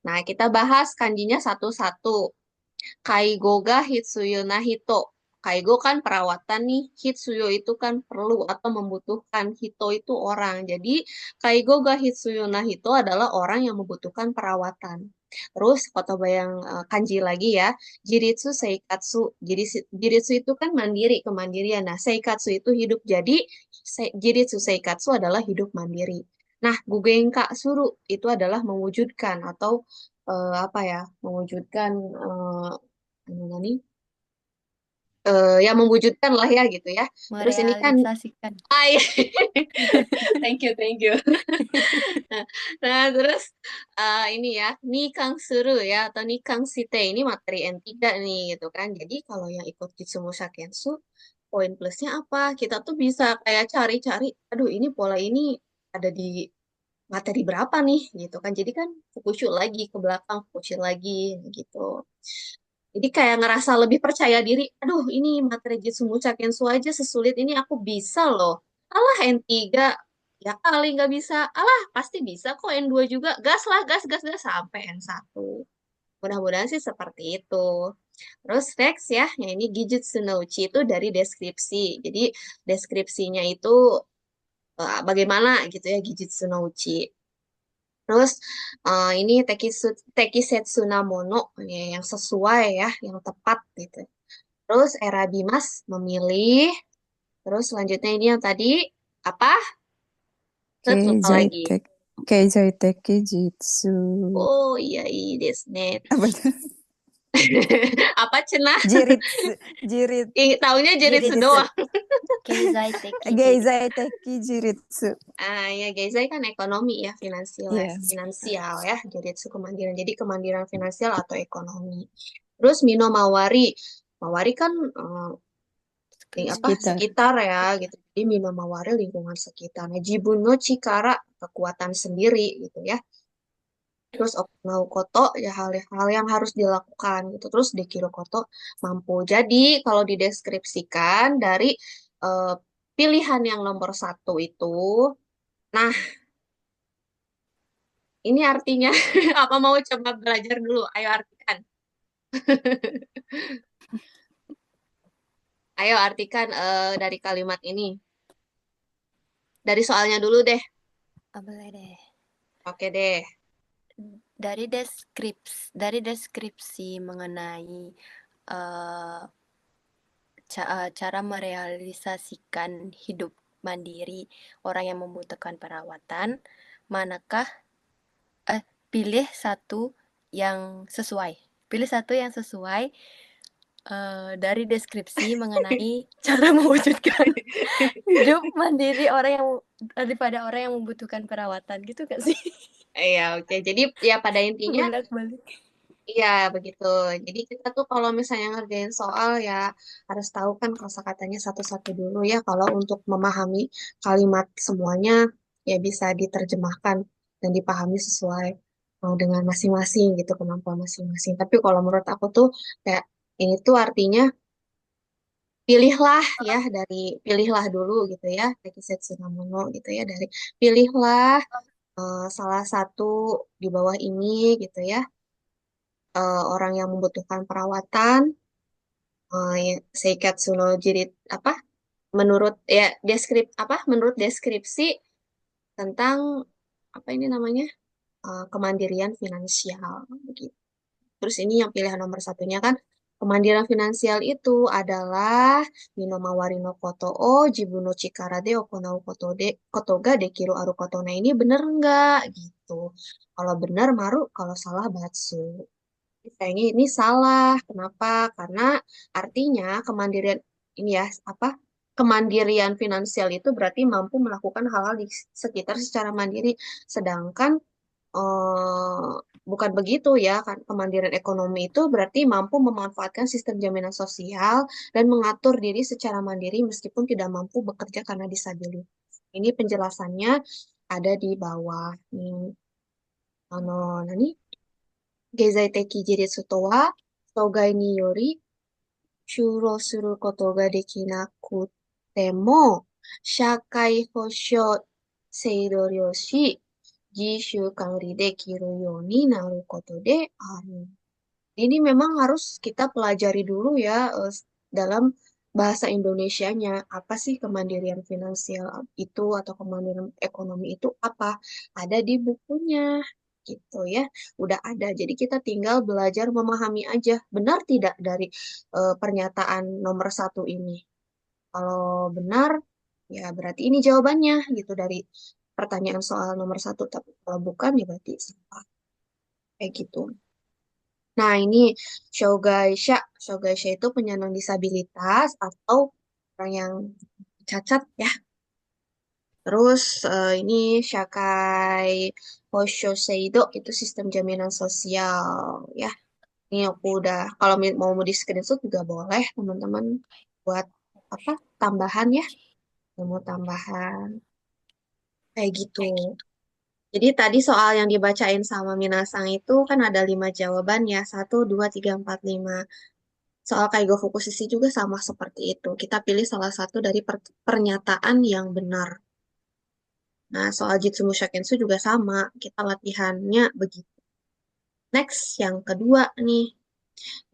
Nah, kita bahas kanjinya satu-satu. Kaigo ga Hitsuyo na hito. Kaigo kan perawatan nih. Hitsuyo itu kan perlu atau membutuhkan. Hito itu orang. Jadi, Kaigo ga Hitsuyo na hito adalah orang yang membutuhkan perawatan. Terus, kotoba yang kanji lagi ya. Jiritsu Seikatsu. Jadi, Jiritsu itu kan mandiri, kemandirian. Nah, Seikatsu itu hidup. Jadi, Jiritsu Seikatsu adalah hidup mandiri. Nah, Gugenka Suru itu adalah mewujudkan atau apa ya, mewujudkan nih ya mewujudkan lah ya gitu ya. Terus ini kan Merealisasikan. ay thank you thank you. Nah, terus ini ya nikang suru ya atau nikang site ini materi N3 nih gitu kan. Jadi kalau yang ikut Kitsumo Shakensu poin plusnya apa? Kita tuh bisa kayak cari-cari, aduh ini pola ini ada di materi berapa nih gitu kan. Jadi kan fokus lagi ke belakang, fokus lagi gitu. Jadi kayak ngerasa lebih percaya diri. Aduh, ini materi Jitsumu Kakensu aja sesulit ini aku bisa loh. Alah, N3 ya kali nggak bisa. Alah, pasti bisa kok N2 juga. Gas lah, gas, gas, gas sampai N1. Mudah-mudahan sih seperti itu. Terus next ya, yang ini Gijutsu no Uchi itu dari deskripsi. Jadi deskripsinya itu bagaimana gitu ya Gijutsu no Uchi. Terus ini Tekisetsu Namono ya, yang sesuai ya, yang tepat gitu. Terus Erabimas memilih. Terus selanjutnya ini yang tadi apa? Lupa 経済 lagi. 的、経済的自立。 Oh iya iya desu ne. Apa tuh? Apa cenah? Jiritsu. Jirit. Taunya Jiritsu Jiritsu. doang. Keizai-teki Geizai teki jiritsu. Ya Geizai kan ekonomi ya, finansial, Iya. finansial ya. Jiritsu kemandirian. Jadi kemandirian finansial atau ekonomi. Terus Mino Mawari. Mawari kan sekitar ya gitu. Jadi Mino Mawari lingkungan sekitar. Nah, Jibun no Chikara kekuatan sendiri gitu ya. Terus Okunau Koto ya hal-hal yang harus dilakukan gitu. Terus Dekiru Koto mampu. Jadi kalau dideskripsikan dari eh, pilihan yang nomor satu itu, nah ini artinya apa mau coba belajar dulu? Ayo artikan. Ayo artikan dari kalimat ini. Dari soalnya dulu deh. Boleh deh. Oke deh. Dari deskripsi mengenai cara merealisasikan hidup mandiri orang yang membutuhkan perawatan, manakah pilih satu yang sesuai. Pilih satu yang sesuai dari deskripsi mengenai cara mewujudkan hidup mandiri daripada orang yang membutuhkan perawatan gitu gak sih? Iya, oke. Jadi ya pada intinya Bolak-balik. iya begitu. Jadi kita tuh kalau misalnya ngerjain soal ya harus tahu kan kosakatanya satu-satu dulu ya. Kalau untuk memahami kalimat semuanya ya bisa diterjemahkan dan dipahami sesuai dengan masing-masing gitu kemampuan masing-masing. Tapi kalau menurut aku tuh kayak ini tuh artinya pilihlah dulu gitu ya. Tekisetsu Namono gitu ya dari pilihlah salah satu di bawah ini gitu ya. Orang yang membutuhkan perawatan, Seikatsu no Jirit apa? Menurut deskripsi tentang apa ini namanya? Kemandirian finansial begitu. Terus ini yang pilihan nomor satunya kan kemandirian finansial itu adalah Minomawari no koto o jibu no chikara de okonau koto ga dekiru aru koto. Nah ini bener nggak gitu. Kalau benar maru, kalau salah batsu. Kayaknya ini salah. Kenapa? Karena artinya kemandirian ini ya apa? Kemandirian finansial itu berarti mampu melakukan hal-hal di sekitar secara mandiri. Sedangkan eh, bukan begitu ya kan? Kemandirian ekonomi itu berarti mampu memanfaatkan sistem jaminan sosial dan mengatur diri secara mandiri meskipun tidak mampu bekerja karena disabilitas. Ini penjelasannya ada di bawah nih. Nani Gezai teki jiritsu to wa sogai ni yori shuro suru koto ga dekinakutte mo shakai hoshou seido ryoshi jishu kangri dekiru yo ni naru koto de aru. Ini memang harus kita pelajari dulu ya dalam bahasa Indonesianya. Apa sih kemandirian finansial itu atau kemandirian ekonomi itu apa? Ada di bukunya gitu ya. Udah ada. Jadi kita tinggal belajar memahami aja. Benar tidak dari pernyataan nomor satu ini? Kalau benar, ya berarti ini jawabannya gitu dari pertanyaan soal nomor satu. Tapi kalau bukan, ya berarti salah. Kayak gitu. Nah, ini Shogaisha. Shogaisha itu penyandang disabilitas atau orang yang cacat ya. Terus ini Shakai Hosho Seido itu sistem jaminan sosial ya. Ini aku udah kalau mau di screenshot juga boleh teman-teman buat apa tambahan ya. Yang mau tambahan kayak gitu. Jadi tadi soal yang dibacain sama Minasang itu kan ada 5 jawaban ya. 1, 2, 3, 4, 5. Soal Kaigo Fukusisi juga sama seperti itu. Kita pilih salah satu dari pernyataan yang benar. Nah, soal Jitsumu Shakensu juga sama. Kita latihannya begitu. Next, yang kedua nih.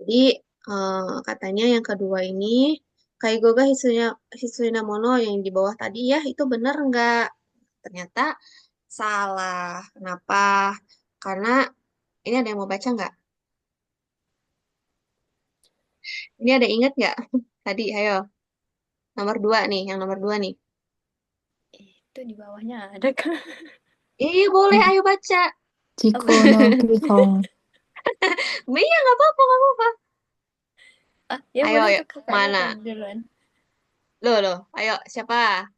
Jadi, katanya yang kedua ini, Kaigo ga Hitsuya Mono yang di bawah tadi ya, itu benar nggak? Ternyata salah. Kenapa? Karena ini ada yang mau baca nggak? Ini ada ingat nggak? Tadi, ayo. Nomor 2 nih, yang nomor 2 nih. Itu di bawahnya ada kan? Iya, boleh, ayo baca. Jiko no Kihon. Iya, nggak apa-apa, nggak apa-apa. Ya Ayo, boleh ayo. tuh kakaknya Mana? kan duluan. Loh, ayo, siapa?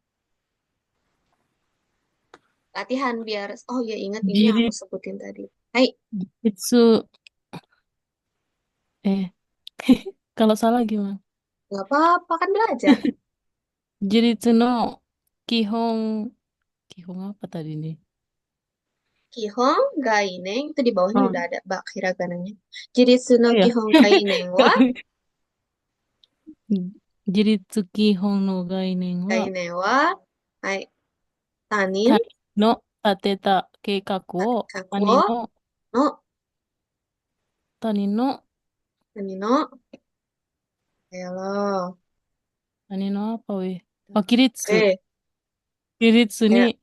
Latihan biar, oh ya ingat ini yang aku Jirit, sebutin tadi. Hai, Jitsu, kalau salah gimana? nggak apa-apa, kan belajar. Jiritsu no Kihon, Kihon apa tadi nih? Kihon gaineng, itu di bawahnya Oh, udah ada bak hiragananya. Jiritsu no oh ya. kihon gaineng wa, Jiritsu Kihon no gainen wa, gaineng wa, hai, tanin, 他の立てた計画をkakuo, no, 他人の、tanin no, ayo, 他人のapa weh? Oh, 規律、eh, 規律 ayo, に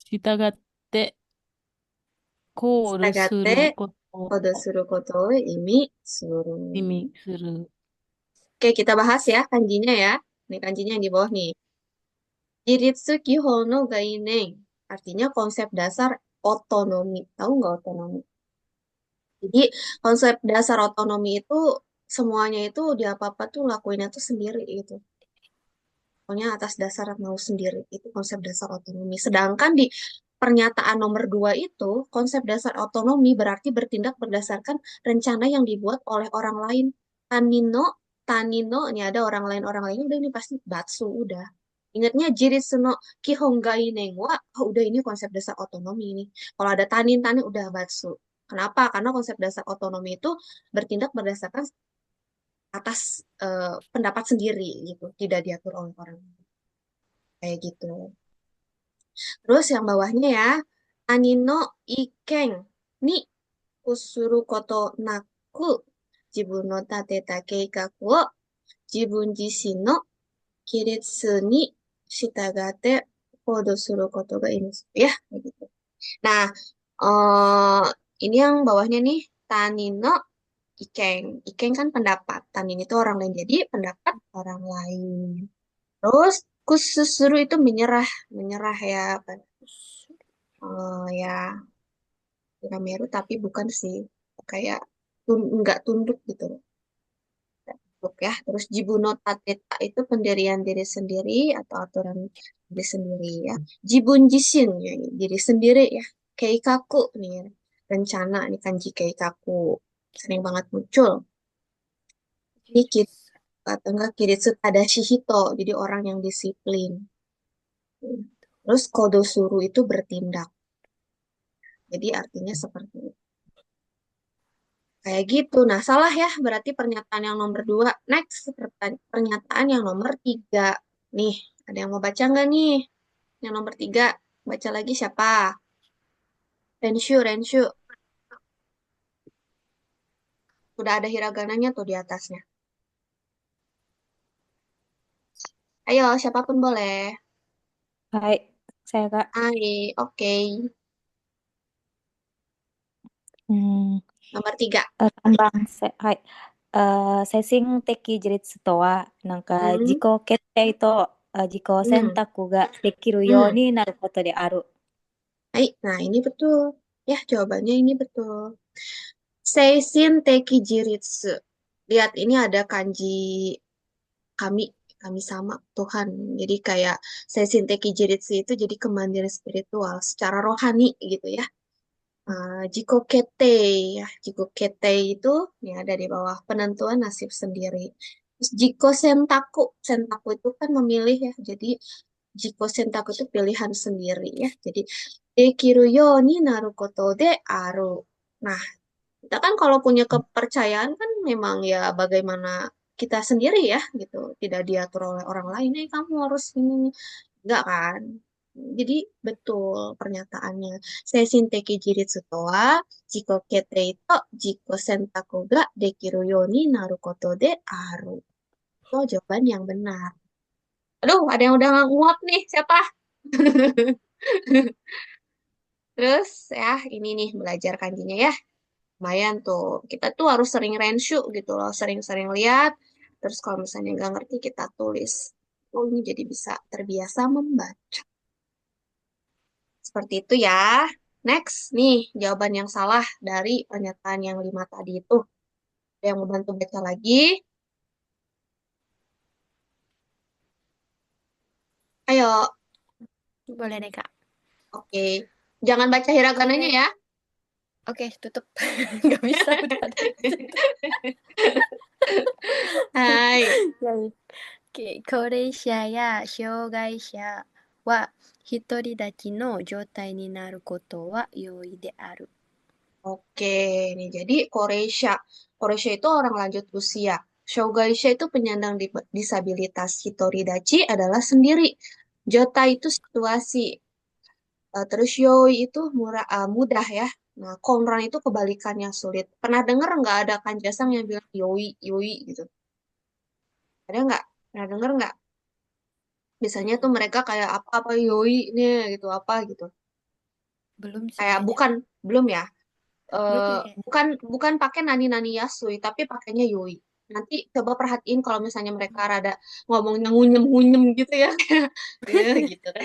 従ってコールす stagate, ることを kodo suru koto imi suru. 意味する。 Oke, kita bahas ya kanjinya ya. Ini kanjinya yang di bawah nih. Jiritsu Kihon no Gainen. Artinya konsep dasar otonomi. Tahu nggak otonomi? Jadi konsep dasar otonomi itu semuanya itu di apa-apa tuh lakuinnya tuh sendiri gitu. Pokoknya atas dasar mau sendiri. Itu konsep dasar otonomi. Sedangkan di pernyataan nomor 2 itu, konsep dasar otonomi berarti bertindak berdasarkan rencana yang dibuat oleh orang lain. Tanino, Tanino, ini ada orang lain, udah ini pasti Batsu, udah. Ingatnya Jiritsu no Kihongai Nengwa, oh udah ini konsep dasar otonomi ini. Kalau ada Tanin udah Batsu. Kenapa? Karena konsep dasar otonomi itu bertindak berdasarkan atas pendapat sendiri gitu, tidak diatur oleh orang lain. Kayak gitu. Terus yang bawahnya ya, Anino Ikeng ni usuru koto naku jibun no tateta keikaku wo jibun jishin no kiritsu ni shitagate kodo suru koto ga ini. Ya, kayak gitu. Nah, eh, ini yang bawahnya nih, Tanino Ikeng. Ikeng kan pendapat. Tanin itu orang lain. Jadi pendapat orang lain. Terus kususuru itu menyerah. Menyerah ya. Ya Meru tapi bukan sih. Kayak nggak tunduk gitu. Nggak tunduk ya. Terus Jibuno Tateta itu pendirian diri sendiri atau aturan diri sendiri ya. Jibun Jishin ya, diri sendiri ya. Keikaku nih ya. Rencana nih kanji Keikaku. Sering banget muncul. Ini atau enggak Kiritsu Tadashi Hito, jadi orang yang disiplin. Terus kodosuru itu bertindak. Jadi artinya seperti itu. Kayak gitu. Nah, salah ya. Berarti pernyataan yang nomor 2. Next, pernyataan yang nomor 3. Nih, ada yang mau baca nggak nih? Yang nomor 3. Baca lagi siapa? Renshu, Renshu. Udah ada hiragananya tuh di atasnya. Ayo, siapapun boleh. Hai, saya Kak. Hai, oke. Hmm, Nomor 3. Kambang, hai. Seising teki jiritsu to wa, Hmm, jiko kette to, jiko hmm, sentaku ga dekiru you hmm. ni naru koto de aru. Hai, nah ini betul. Ya, jawabannya ini betul. Seisin teki jiritsu. Lihat, ini ada kanji kami, kami sama Tuhan. Jadi kayak seisin teki jiritsu itu jadi kemandirian spiritual secara rohani gitu ya. Jiko kete ya, jiko kete itu ya ada di bawah penentuan nasib sendiri. Terus jiko sentaku, sentaku itu kan memilih ya. Jadi jiko sentaku itu pilihan sendiri ya. Jadi dekiru yo ni naru koto de aru. Nah, kita kan kalau punya kepercayaan kan memang ya bagaimana kita sendiri ya gitu. Tidak diatur oleh orang lain. Kamu harus ini. Enggak kan? Jadi betul pernyataannya. Seishinteki jiritsu to wa jiko kete ito jiko sentaku ga dekiru yo ni naru koto de aru. Itu jawaban yang benar. Aduh, ada yang udah nguap nih. Siapa? Terus ya, ini nih belajar kanjinya ya. Lumayan tuh. Kita tuh harus sering renshu gitu loh. Sering-sering lihat. Terus kalau misalnya nggak ngerti, kita tulis. Oh, ini jadi bisa terbiasa membaca. Seperti itu ya. Next, nih jawaban yang salah dari pernyataan yang 5 tadi itu. Ada yang mau bantu baca lagi? Ayo, Boleh deh, Kak. oke. Jangan baca hiragananya ya. Oke, tutup. Nggak bisa, udah ada di situ. Hai. Oke, 高齢者や障害者は独り立ちの状態になることは容易である。 Oke, nih jadi Koreisha. Koreisha itu orang lanjut usia. Shougaisha itu penyandang disabilitas. Hitoridachi adalah sendiri. Jota itu situasi. Terus yoi itu mudah ya. Nah, konran itu kebalikannya sulit. Pernah denger nggak ada kanjasang yang bilang yoi, yoi gitu? Ada nggak? Pernah denger nggak? Biasanya tuh mereka kayak apa-apa yoi nih gitu, apa gitu. Belum sih Kayak kayaknya. bukan, belum ya? Belum ya kayaknya. Bukan pakai nani-nani yasui, tapi pakainya yoi. Nanti coba perhatiin kalau misalnya mereka rada ngomongnya ngunyem-ngunyem gitu ya. Gitu kan.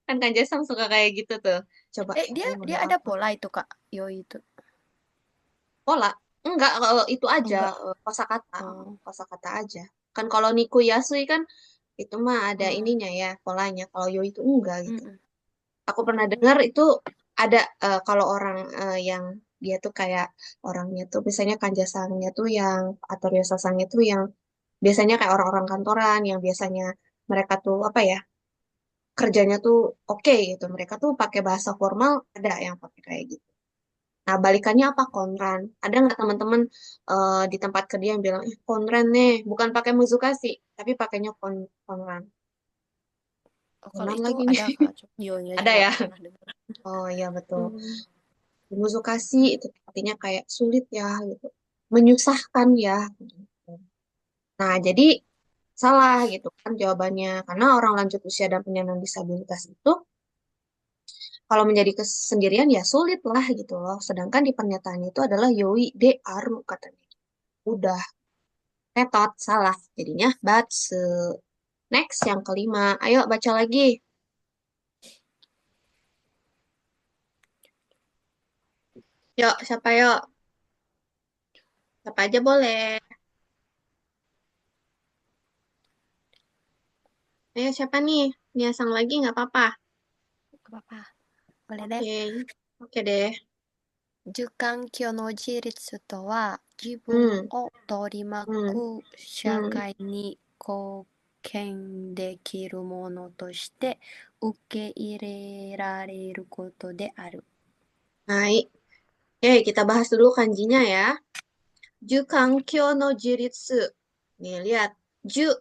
Kan Kanjasang suka kayak gitu tuh. Coba Dia ngomongnya ada apa? pola itu, Kak. Yoi itu. Pola? Enggak, itu aja Enggak. kosakata. Oh. Kosakata aja. Kan kalau Niku Yasui kan itu mah ada ininya ya, polanya. Kalau yoi itu enggak gitu. Aku pernah dengar itu ada kalau orang yang dia tuh kayak orangnya tuh biasanya kanjasangnya tuh yang atau ryosasangnya tuh yang biasanya kayak orang-orang kantoran yang biasanya mereka tuh apa ya kerjanya tuh oke gitu mereka tuh pakai bahasa formal ada yang pakai kayak gitu. Nah balikannya apa konran? Ada nggak teman-teman di tempat kerja yang bilang konran nih bukan pakai muzukasi tapi pakainya konran. Oh, kalau Konran itu lagi nih. ada, Kak. Yoi aja Ada nggak ya? pernah dengar. Oh iya betul. Muzukasi itu artinya kayak sulit ya gitu. Menyusahkan ya. Nah, jadi salah gitu kan jawabannya. Karena orang lanjut usia dan penyandang disabilitas itu kalau menjadi kesendirian ya sulit lah gitu loh. Sedangkan di pernyataannya itu adalah yoi de aru katanya. Udah tetot salah. Jadinya batse. Next yang kelima. Ayo baca lagi. Yuk, siapa yuk? Siapa aja boleh. Ayo siapa nih? Niasang lagi nggak apa-apa. Nggak apa-apa. Boleh deh. Oke deh. 受環境の自立とは、自分うん。を取り巻く社会に貢見できるものとして受け入れられることである。 Baik. Oke, kita bahas dulu kanjinya ya. Ju kankyo no jiritsu. Nih, lihat. Ju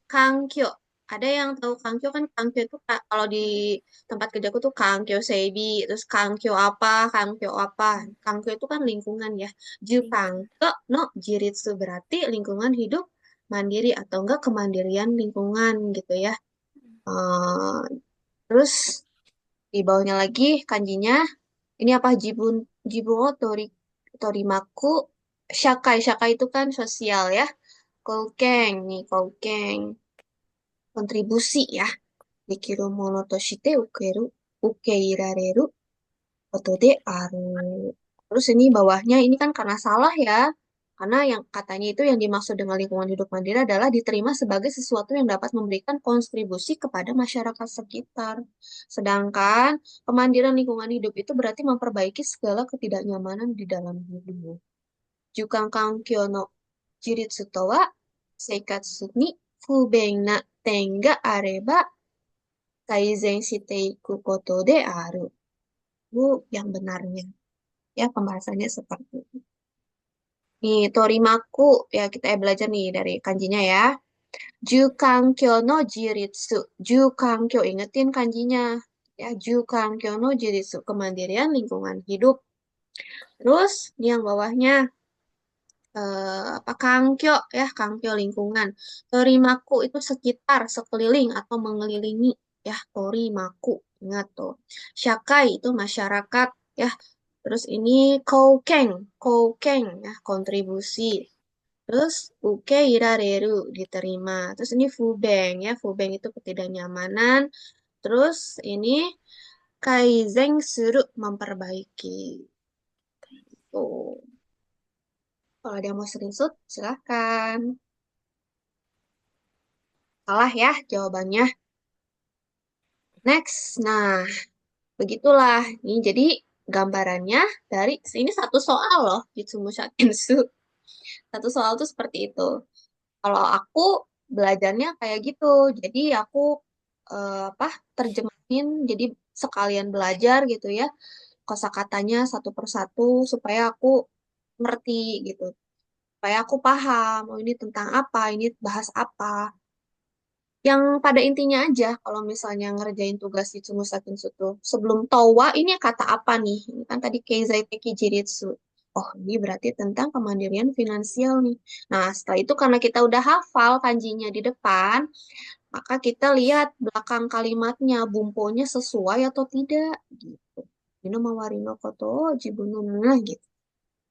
kankyo. Ada yang tahu kankyo kan? Kankyo itu kalau di tempat kerjaku tuh kankyo seibi, terus kankyo apa, kankyo apa. Kankyo itu kan lingkungan ya. Ju kankyo no jiritsu berarti lingkungan hidup mandiri atau enggak kemandirian lingkungan gitu ya. Eh, terus di bawahnya lagi kanjinya ini apa jibun o torimaku shakai itu kan sosial ya. Koukeng nih koukeng kontribusi ya. Dikiru mono to shite ukeirareru koto de aru. Terus ini bawahnya ini kan karena salah ya. Karena yang katanya itu yang dimaksud dengan lingkungan hidup mandiri adalah diterima sebagai sesuatu yang dapat memberikan kontribusi kepada masyarakat sekitar. Sedangkan kemandirian lingkungan hidup itu berarti memperbaiki segala ketidaknyamanan di dalam hidup. Jukan kankyo no jiritsu to wa seikatsu ni fuben na ten ga areba kaizen shite iku koto de aru. Itu yang benarnya. Ya, pembahasannya seperti itu. Nih, torimaku. Ya, kita belajar nih dari kanjinya ya. Jukankyo no jiritsu. Jukankyo, ingetin kanjinya. Ya, jukankyo no jiritsu. Kemandirian lingkungan hidup. Terus, ini yang bawahnya. Apa kankyo ya, kankyo lingkungan. Torimaku itu sekitar, sekeliling atau mengelilingi. Ya, torimaku. Ingat tuh. Shakai itu masyarakat. Ya, terus ini koukeng ya, kontribusi. Terus uke irareru diterima. Terus ini fubeng ya, fubeng itu ketidaknyamanan. Terus ini kaizen suru memperbaiki. Tuh. Kalau ada yang mau screenshot, silahkan. Salah ya jawabannya. Next. Nah, begitulah. Ini jadi gambarannya dari ini satu soal loh, Jitsumusha Kensu. Satu soal tuh seperti itu. Kalau aku belajarnya kayak gitu. Jadi aku terjemahin jadi sekalian belajar gitu ya. Kosakatanya satu persatu supaya aku ngerti gitu. Supaya aku paham, oh ini tentang apa, ini bahas apa. Yang pada intinya aja, kalau misalnya ngerjain tugas di Tsumusaki Suto, sebelum towa, ini kata apa nih? Ini kan tadi Keizai Teki Jiritsu. Oh, ini berarti tentang kemandirian finansial nih. Nah, setelah itu karena kita udah hafal kanjinya di depan, maka kita lihat belakang kalimatnya, bumponya sesuai atau tidak. Gitu. Ino mawarino koto jibununa gitu.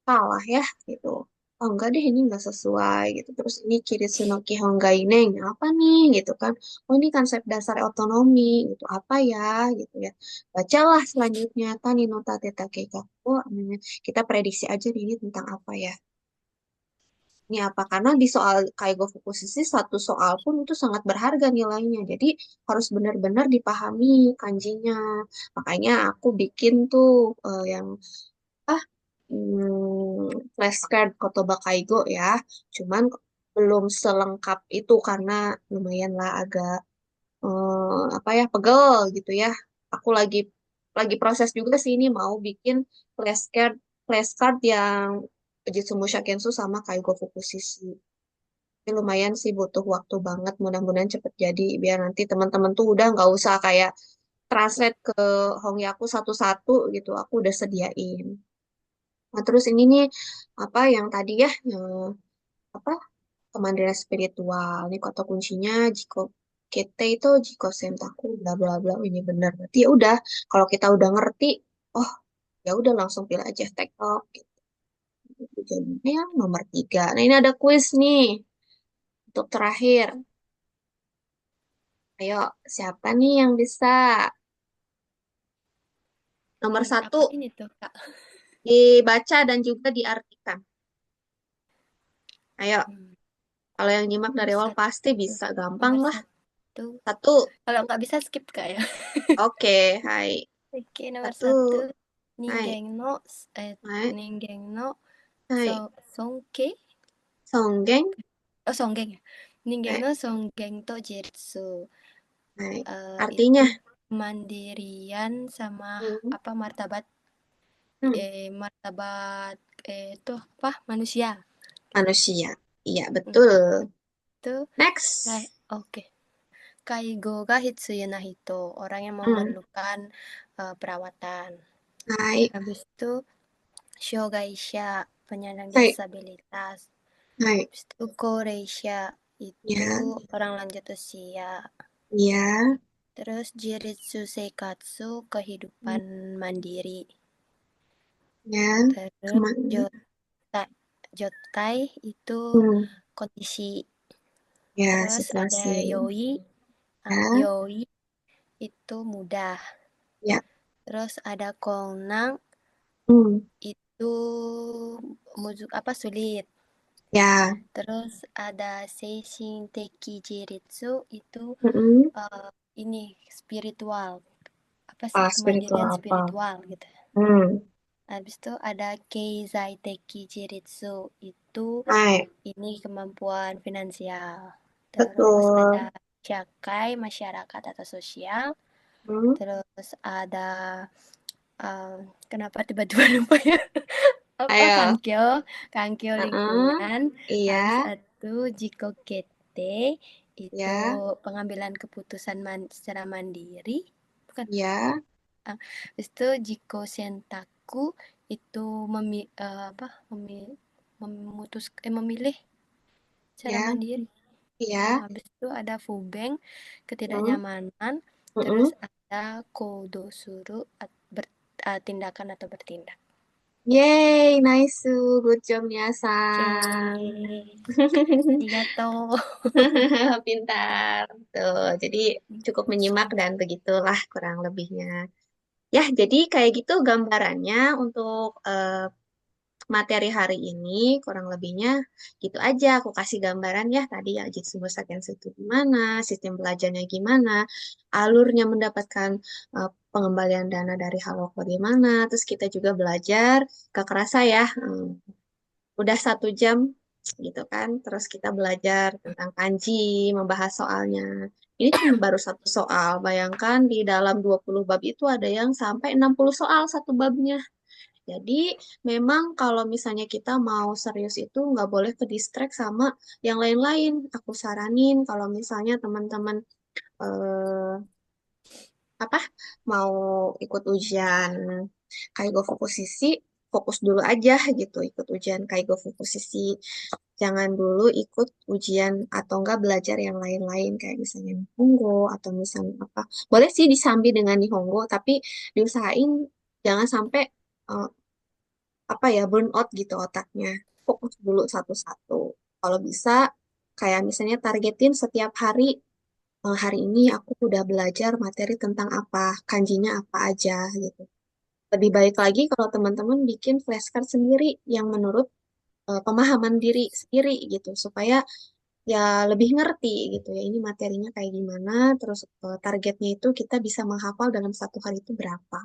Salah ya, gitu. Oh enggak deh ini enggak sesuai gitu. Terus ini kiritsu no kihon gainen apa nih gitu kan. Oh ini konsep dasar otonomi gitu. Apa ya gitu ya. Bacalah selanjutnya tani no tate takekaku. Oh, kita prediksi aja nih, ini tentang apa ya. Ini apa? Karena di soal Kaigo Fukushishi satu soal pun itu sangat berharga nilainya. Jadi harus benar-benar dipahami kanjinya. Makanya aku bikin tuh yang flashcard Kotoba Kaigo ya. Cuman belum selengkap itu karena lumayan lah agak pegel gitu ya. Aku lagi proses juga sih ini mau bikin flashcard yang Jitsumusha Kensu sama Kaigo Fukushishi. Ini lumayan sih butuh waktu banget. Mudah-mudahan cepet jadi biar nanti teman-teman tuh udah nggak usah kayak translate ke Hongyaku satu-satu gitu. Aku udah sediain. Nah, terus ini nih apa yang tadi ya apa kemandirian spiritual. Ini kata kuncinya jiko kete itu jiko sentaku bla bla bla ini benar. Berarti ya udah kalau kita udah ngerti, oh ya udah langsung pilih aja tektok gitu. Itu jadinya yang nomor 3. Nah, ini ada kuis nih untuk terakhir. Ayo, siapa nih yang bisa? Nomor 1 Apa ini tuh, Kak? dibaca dan juga diartikan. Ayo, kalau yang nyimak dari awal pasti bisa, gampang lah. Satu. Kalau nggak bisa skip, Kak ya. Oke, hai. Oke, nomor 1. Hai. Ningen no Hai. sonke. Songgeng. Oh, songgeng ya. Ningen Hai, no songen to jiritsu. hai. Itu Artinya, kemandirian sama hmm, apa martabat hmm, martabat itu apa manusia. manusia. Iya, Hmm, betul. Itu Next. oke. Kaigo ga hitsuyu na hito, orang yang Hmm, memerlukan perawatan. hai, Habis itu shogaisha, penyandang hai, disabilitas. hai. Habis itu koreisha, itu Ya, orang lanjut usia. ya, Terus jiritsu seikatsu, kehidupan mandiri. ya. Terus Kemana? jotai itu Hmm, kondisi. ya, Terus ada situasi. Ya, yoi itu mudah. ya. Terus ada kongnang Hmm, itu sulit. ya. Terus ada seishin teki jiritsu itu Mm-mm. ini spiritual. Apa sih Ah, spiritual kemandirian apa? spiritual gitu. Hmm, Habis itu ada keizai teki jiritsu itu hai, ini kemampuan finansial. Terus ada betul. cakai masyarakat atau sosial. Hmm, Terus ada kenapa tiba-tiba lupa ya? Apa ayo. kankyo Heeh, lingkungan. iya, Habis itu jiko kete itu ya, pengambilan keputusan secara mandiri. Bukan. ya, Habis itu jiko sentaku itu memilih secara ya, mandiri. ya. Habis itu ada fubeng, Hmm, ketidaknyamanan. Terus mm-mm. ada kodo suru, tindakan atau bertindak. Yay, nice. Good job, Nia-san. Arigato. Pintar. Tuh, jadi cukup menyimak dan begitulah kurang lebihnya. Ya, jadi kayak gitu gambarannya untuk materi hari ini kurang lebihnya gitu aja. Aku kasih gambaran ya tadi ya Jitsu Sakensu itu gimana, sistem belajarnya gimana, alurnya mendapatkan pengembalian dana dari Haloco gimana. Terus kita juga belajar gak kerasa ya, udah 1 jam gitu kan. Terus kita belajar tentang kanji, membahas soalnya. Ini cuma baru 1 soal. Bayangkan di dalam 20 bab itu ada yang sampai 60 soal satu babnya. Jadi memang kalau misalnya kita mau serius itu nggak boleh ke distract sama yang lain-lain. Aku saranin kalau misalnya teman-teman eh, apa mau ikut ujian Kaigo Fukusisi, fokus dulu aja gitu ikut ujian Kaigo Fukusisi. Jangan dulu ikut ujian atau enggak belajar yang lain-lain kayak misalnya Nihongo atau misalnya apa. Boleh sih disambi dengan Nihongo, tapi diusahain jangan sampai eh, apa ya burn out gitu otaknya. Fokus dulu satu-satu. Kalau bisa kayak misalnya targetin setiap hari hari ini aku udah belajar materi tentang apa, kanjinya apa aja gitu. Lebih baik lagi kalau teman-teman bikin flashcard sendiri yang menurut pemahaman diri sendiri gitu supaya ya lebih ngerti gitu ya ini materinya kayak gimana, terus targetnya itu kita bisa menghafal dalam 1 hari itu berapa.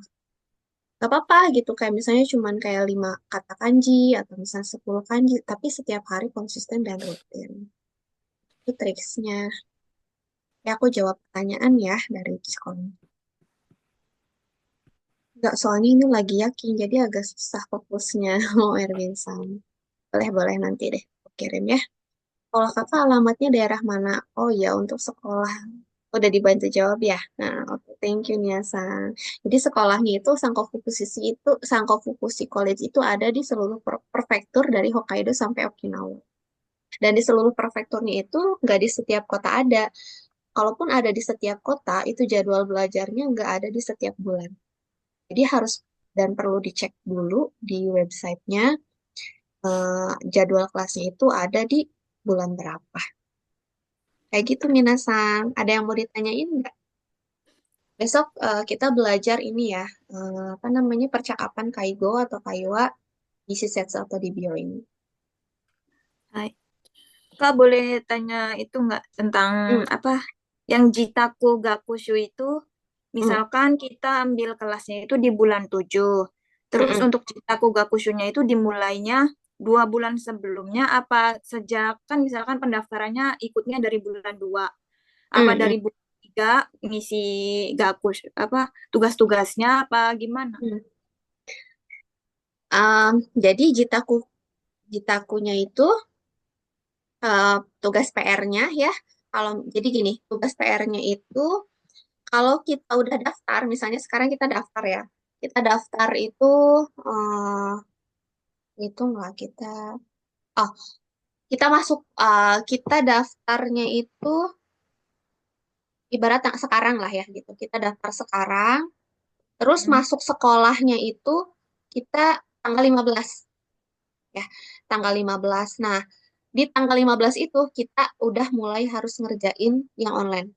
Gak apa-apa gitu kayak misalnya cuman kayak 5 kata kanji atau misalnya 10 kanji tapi setiap hari konsisten dan rutin itu triksnya ya. Aku jawab pertanyaan ya dari Cikon. Nggak, soalnya ini lagi yakin jadi agak susah fokusnya. Oh, Erwin Sam, boleh nanti deh aku kirim ya. Kalau kakak alamatnya daerah mana? Oh ya, untuk sekolah udah dibantu jawab ya. Nah, oke, thank you Nia San. Jadi sekolahnya itu Sankofukushi College itu ada di seluruh prefektur dari Hokkaido sampai Okinawa. Dan di seluruh prefekturnya itu nggak di setiap kota ada. Kalaupun ada di setiap kota, itu jadwal belajarnya nggak ada di setiap bulan. Jadi harus dan perlu dicek dulu di websitenya jadwal kelasnya itu ada di bulan berapa. Kayak gitu Minasan. Ada yang mau ditanyain nggak? Besok kita belajar ini ya, apa namanya percakapan Kaigo atau Kaiwa di Shisetsu atau di Bio ini. Hai. Kak boleh tanya itu nggak tentang Hmm, apa yang Jitaku Gakushu itu, hmm, misalkan kita ambil kelasnya itu di bulan 7. Terus hmm, untuk Jitaku Gakushunya itu dimulainya 2 bulan sebelumnya apa sejak kan misalkan pendaftarannya ikutnya dari bulan 2 apa Hmm, dari bulan 3 ngisi gakus apa tugas-tugasnya apa gimana? hmm. Jadi Jitakunya itu tugas PR-nya ya. Kalau jadi gini, tugas PR-nya itu kalau kita udah daftar, misalnya sekarang kita daftar ya. Kita daftar itu hitung lah kita. Oh, kita daftarnya itu ibarat sekarang lah ya gitu. Kita daftar sekarang, terus masuk sekolahnya itu kita tanggal 15 ya. Tanggal 15. Nah, di tanggal 15 itu kita udah mulai harus ngerjain yang online.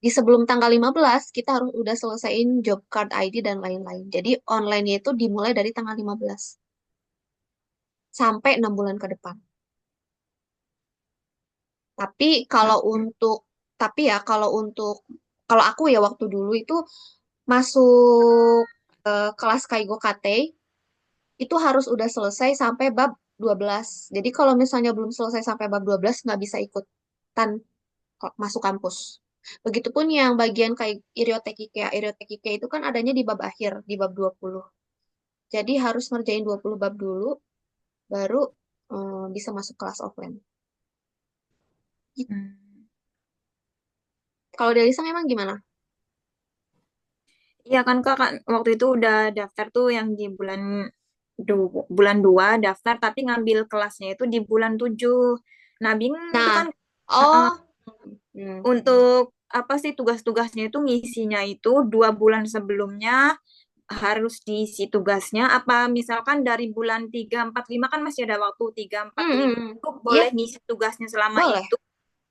Di sebelum tanggal 15 kita harus udah selesaiin job card ID dan lain-lain. Jadi online-nya itu dimulai dari tanggal 15 sampai 6 bulan ke depan. Tapi kalau untuk kalau aku ya waktu dulu itu masuk kelas Kaigo Kate itu harus udah selesai sampai bab 12. Jadi kalau misalnya belum selesai sampai bab 12 nggak bisa ikutan masuk kampus. Begitupun yang bagian kayak Iriotekike. Iriotekike itu kan adanya di bab akhir, di bab 20. Jadi harus ngerjain 20 bab dulu, baru bisa masuk kelas offline. Gitu. Kalau dari Sang emang gimana? Iya kan Kak, kan waktu itu udah daftar tuh yang di bulan 2 daftar tapi ngambil kelasnya itu di bulan 7. Nah, bingung itu Nah, kan oh, untuk apa sih tugas-tugasnya itu ngisinya itu 2 bulan sebelumnya harus diisi tugasnya apa misalkan dari bulan 3 4 5 kan masih ada waktu 3 4 5 itu Iya, boleh ngisi tugasnya selama boleh, itu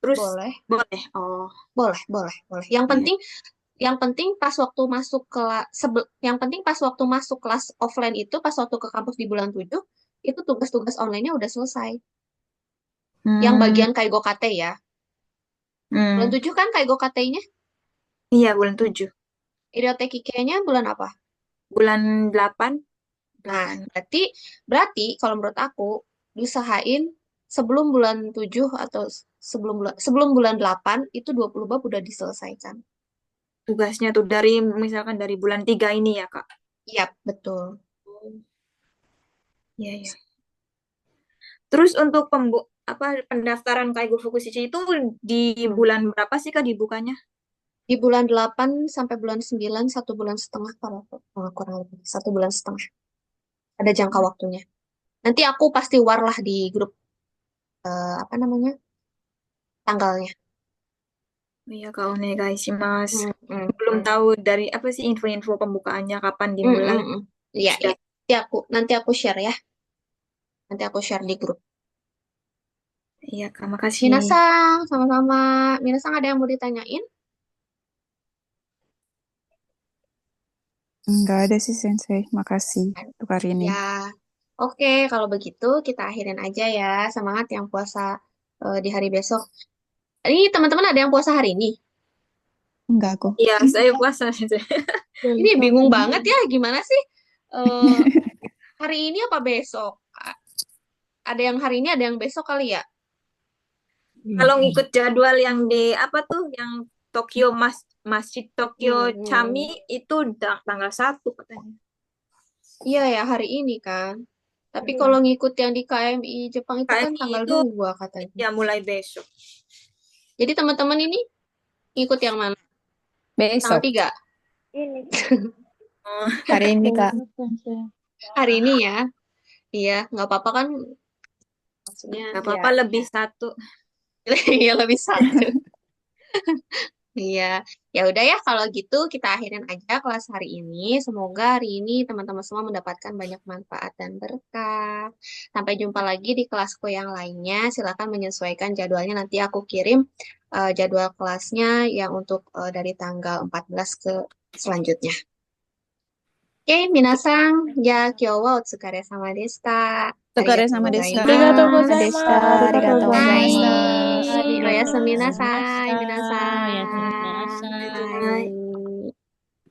terus boleh, boleh. Oh, boleh, boleh, boleh. Yang penting pas waktu masuk yang penting pas waktu masuk kelas offline itu, pas waktu ke kampus di bulan 7, itu tugas-tugas online-nya udah selesai. Yang bagian Kaigo Kate ya. Bulan 7 kan Kaigo Kate-nya? Iya, bulan 7. Iriotekike-nya bulan apa? Bulan 8. Nah, berarti kalau menurut aku diusahain sebelum bulan 7 atau sebelum bulan 8 itu 20 bab udah diselesaikan. Tugasnya tuh dari misalkan dari bulan 3 ini ya, Kak. Iya, betul. Iya, iya. Terus untuk pendaftaran Kaigo Fukushiki itu di bulan berapa sih Kak dibukanya? Di bulan 8 sampai bulan 9, 1,5 bulan kalau kurang lebih. 1,5 bulan. Ada jangka waktunya. Nanti aku pasti war lah di grup apa namanya? Tanggalnya. Iya, Kak, onegaishimasu. Belum tahu dari apa sih info-info pembukaannya kapan dimulai. Iya, nanti aku share ya. Nanti aku share di grup. Iya, Kak, makasih. Minasang, sama-sama. Minasang ada yang mau ditanyain? Enggak ada sih Sensei, makasih untuk hari ini. Ya, oke. Kalau begitu kita akhirin aja ya. Semangat yang puasa di hari besok. Ini teman-teman ada yang puasa hari ini? Enggak aku. Iya, saya puasa. Ini bingung banget ya, gimana sih? Hari ini apa besok? Ada yang hari ini, ada yang besok kali ya? Kalau ngikut jadwal yang di apa tuh yang Tokyo Masjid Tokyo Chami itu tanggal 1 katanya. Iya ya, hari ini kan. Tapi kalau ngikut yang di KMI Jepang itu kan KMI tanggal itu 2 katanya. ya mulai besok. Jadi teman-teman ini ngikut yang mana? Besok. Tanggal 3? Ini. Hari ini, Kak. Hari ini ya. Iya, nggak apa-apa kan. Maksudnya Gak apa-apa ya. lebih 1. Iya, lebih 1. Iya, ya udah ya kalau gitu kita akhirin aja kelas hari ini. Semoga hari ini teman-teman semua mendapatkan banyak manfaat dan berkah. Sampai jumpa lagi di kelasku yang lainnya. Silakan menyesuaikan jadwalnya. Nanti aku kirim jadwal kelasnya yang untuk dari tanggal 14 ke selanjutnya. Oke, minasang, ya kyo wa otsukare sama deshita. Otsukare-sama deshita. Arigatou gozaimasu. Arigatou Hai, gozaimasu. oyasumi nasai, minasang. Oyasumi nasai. Bye.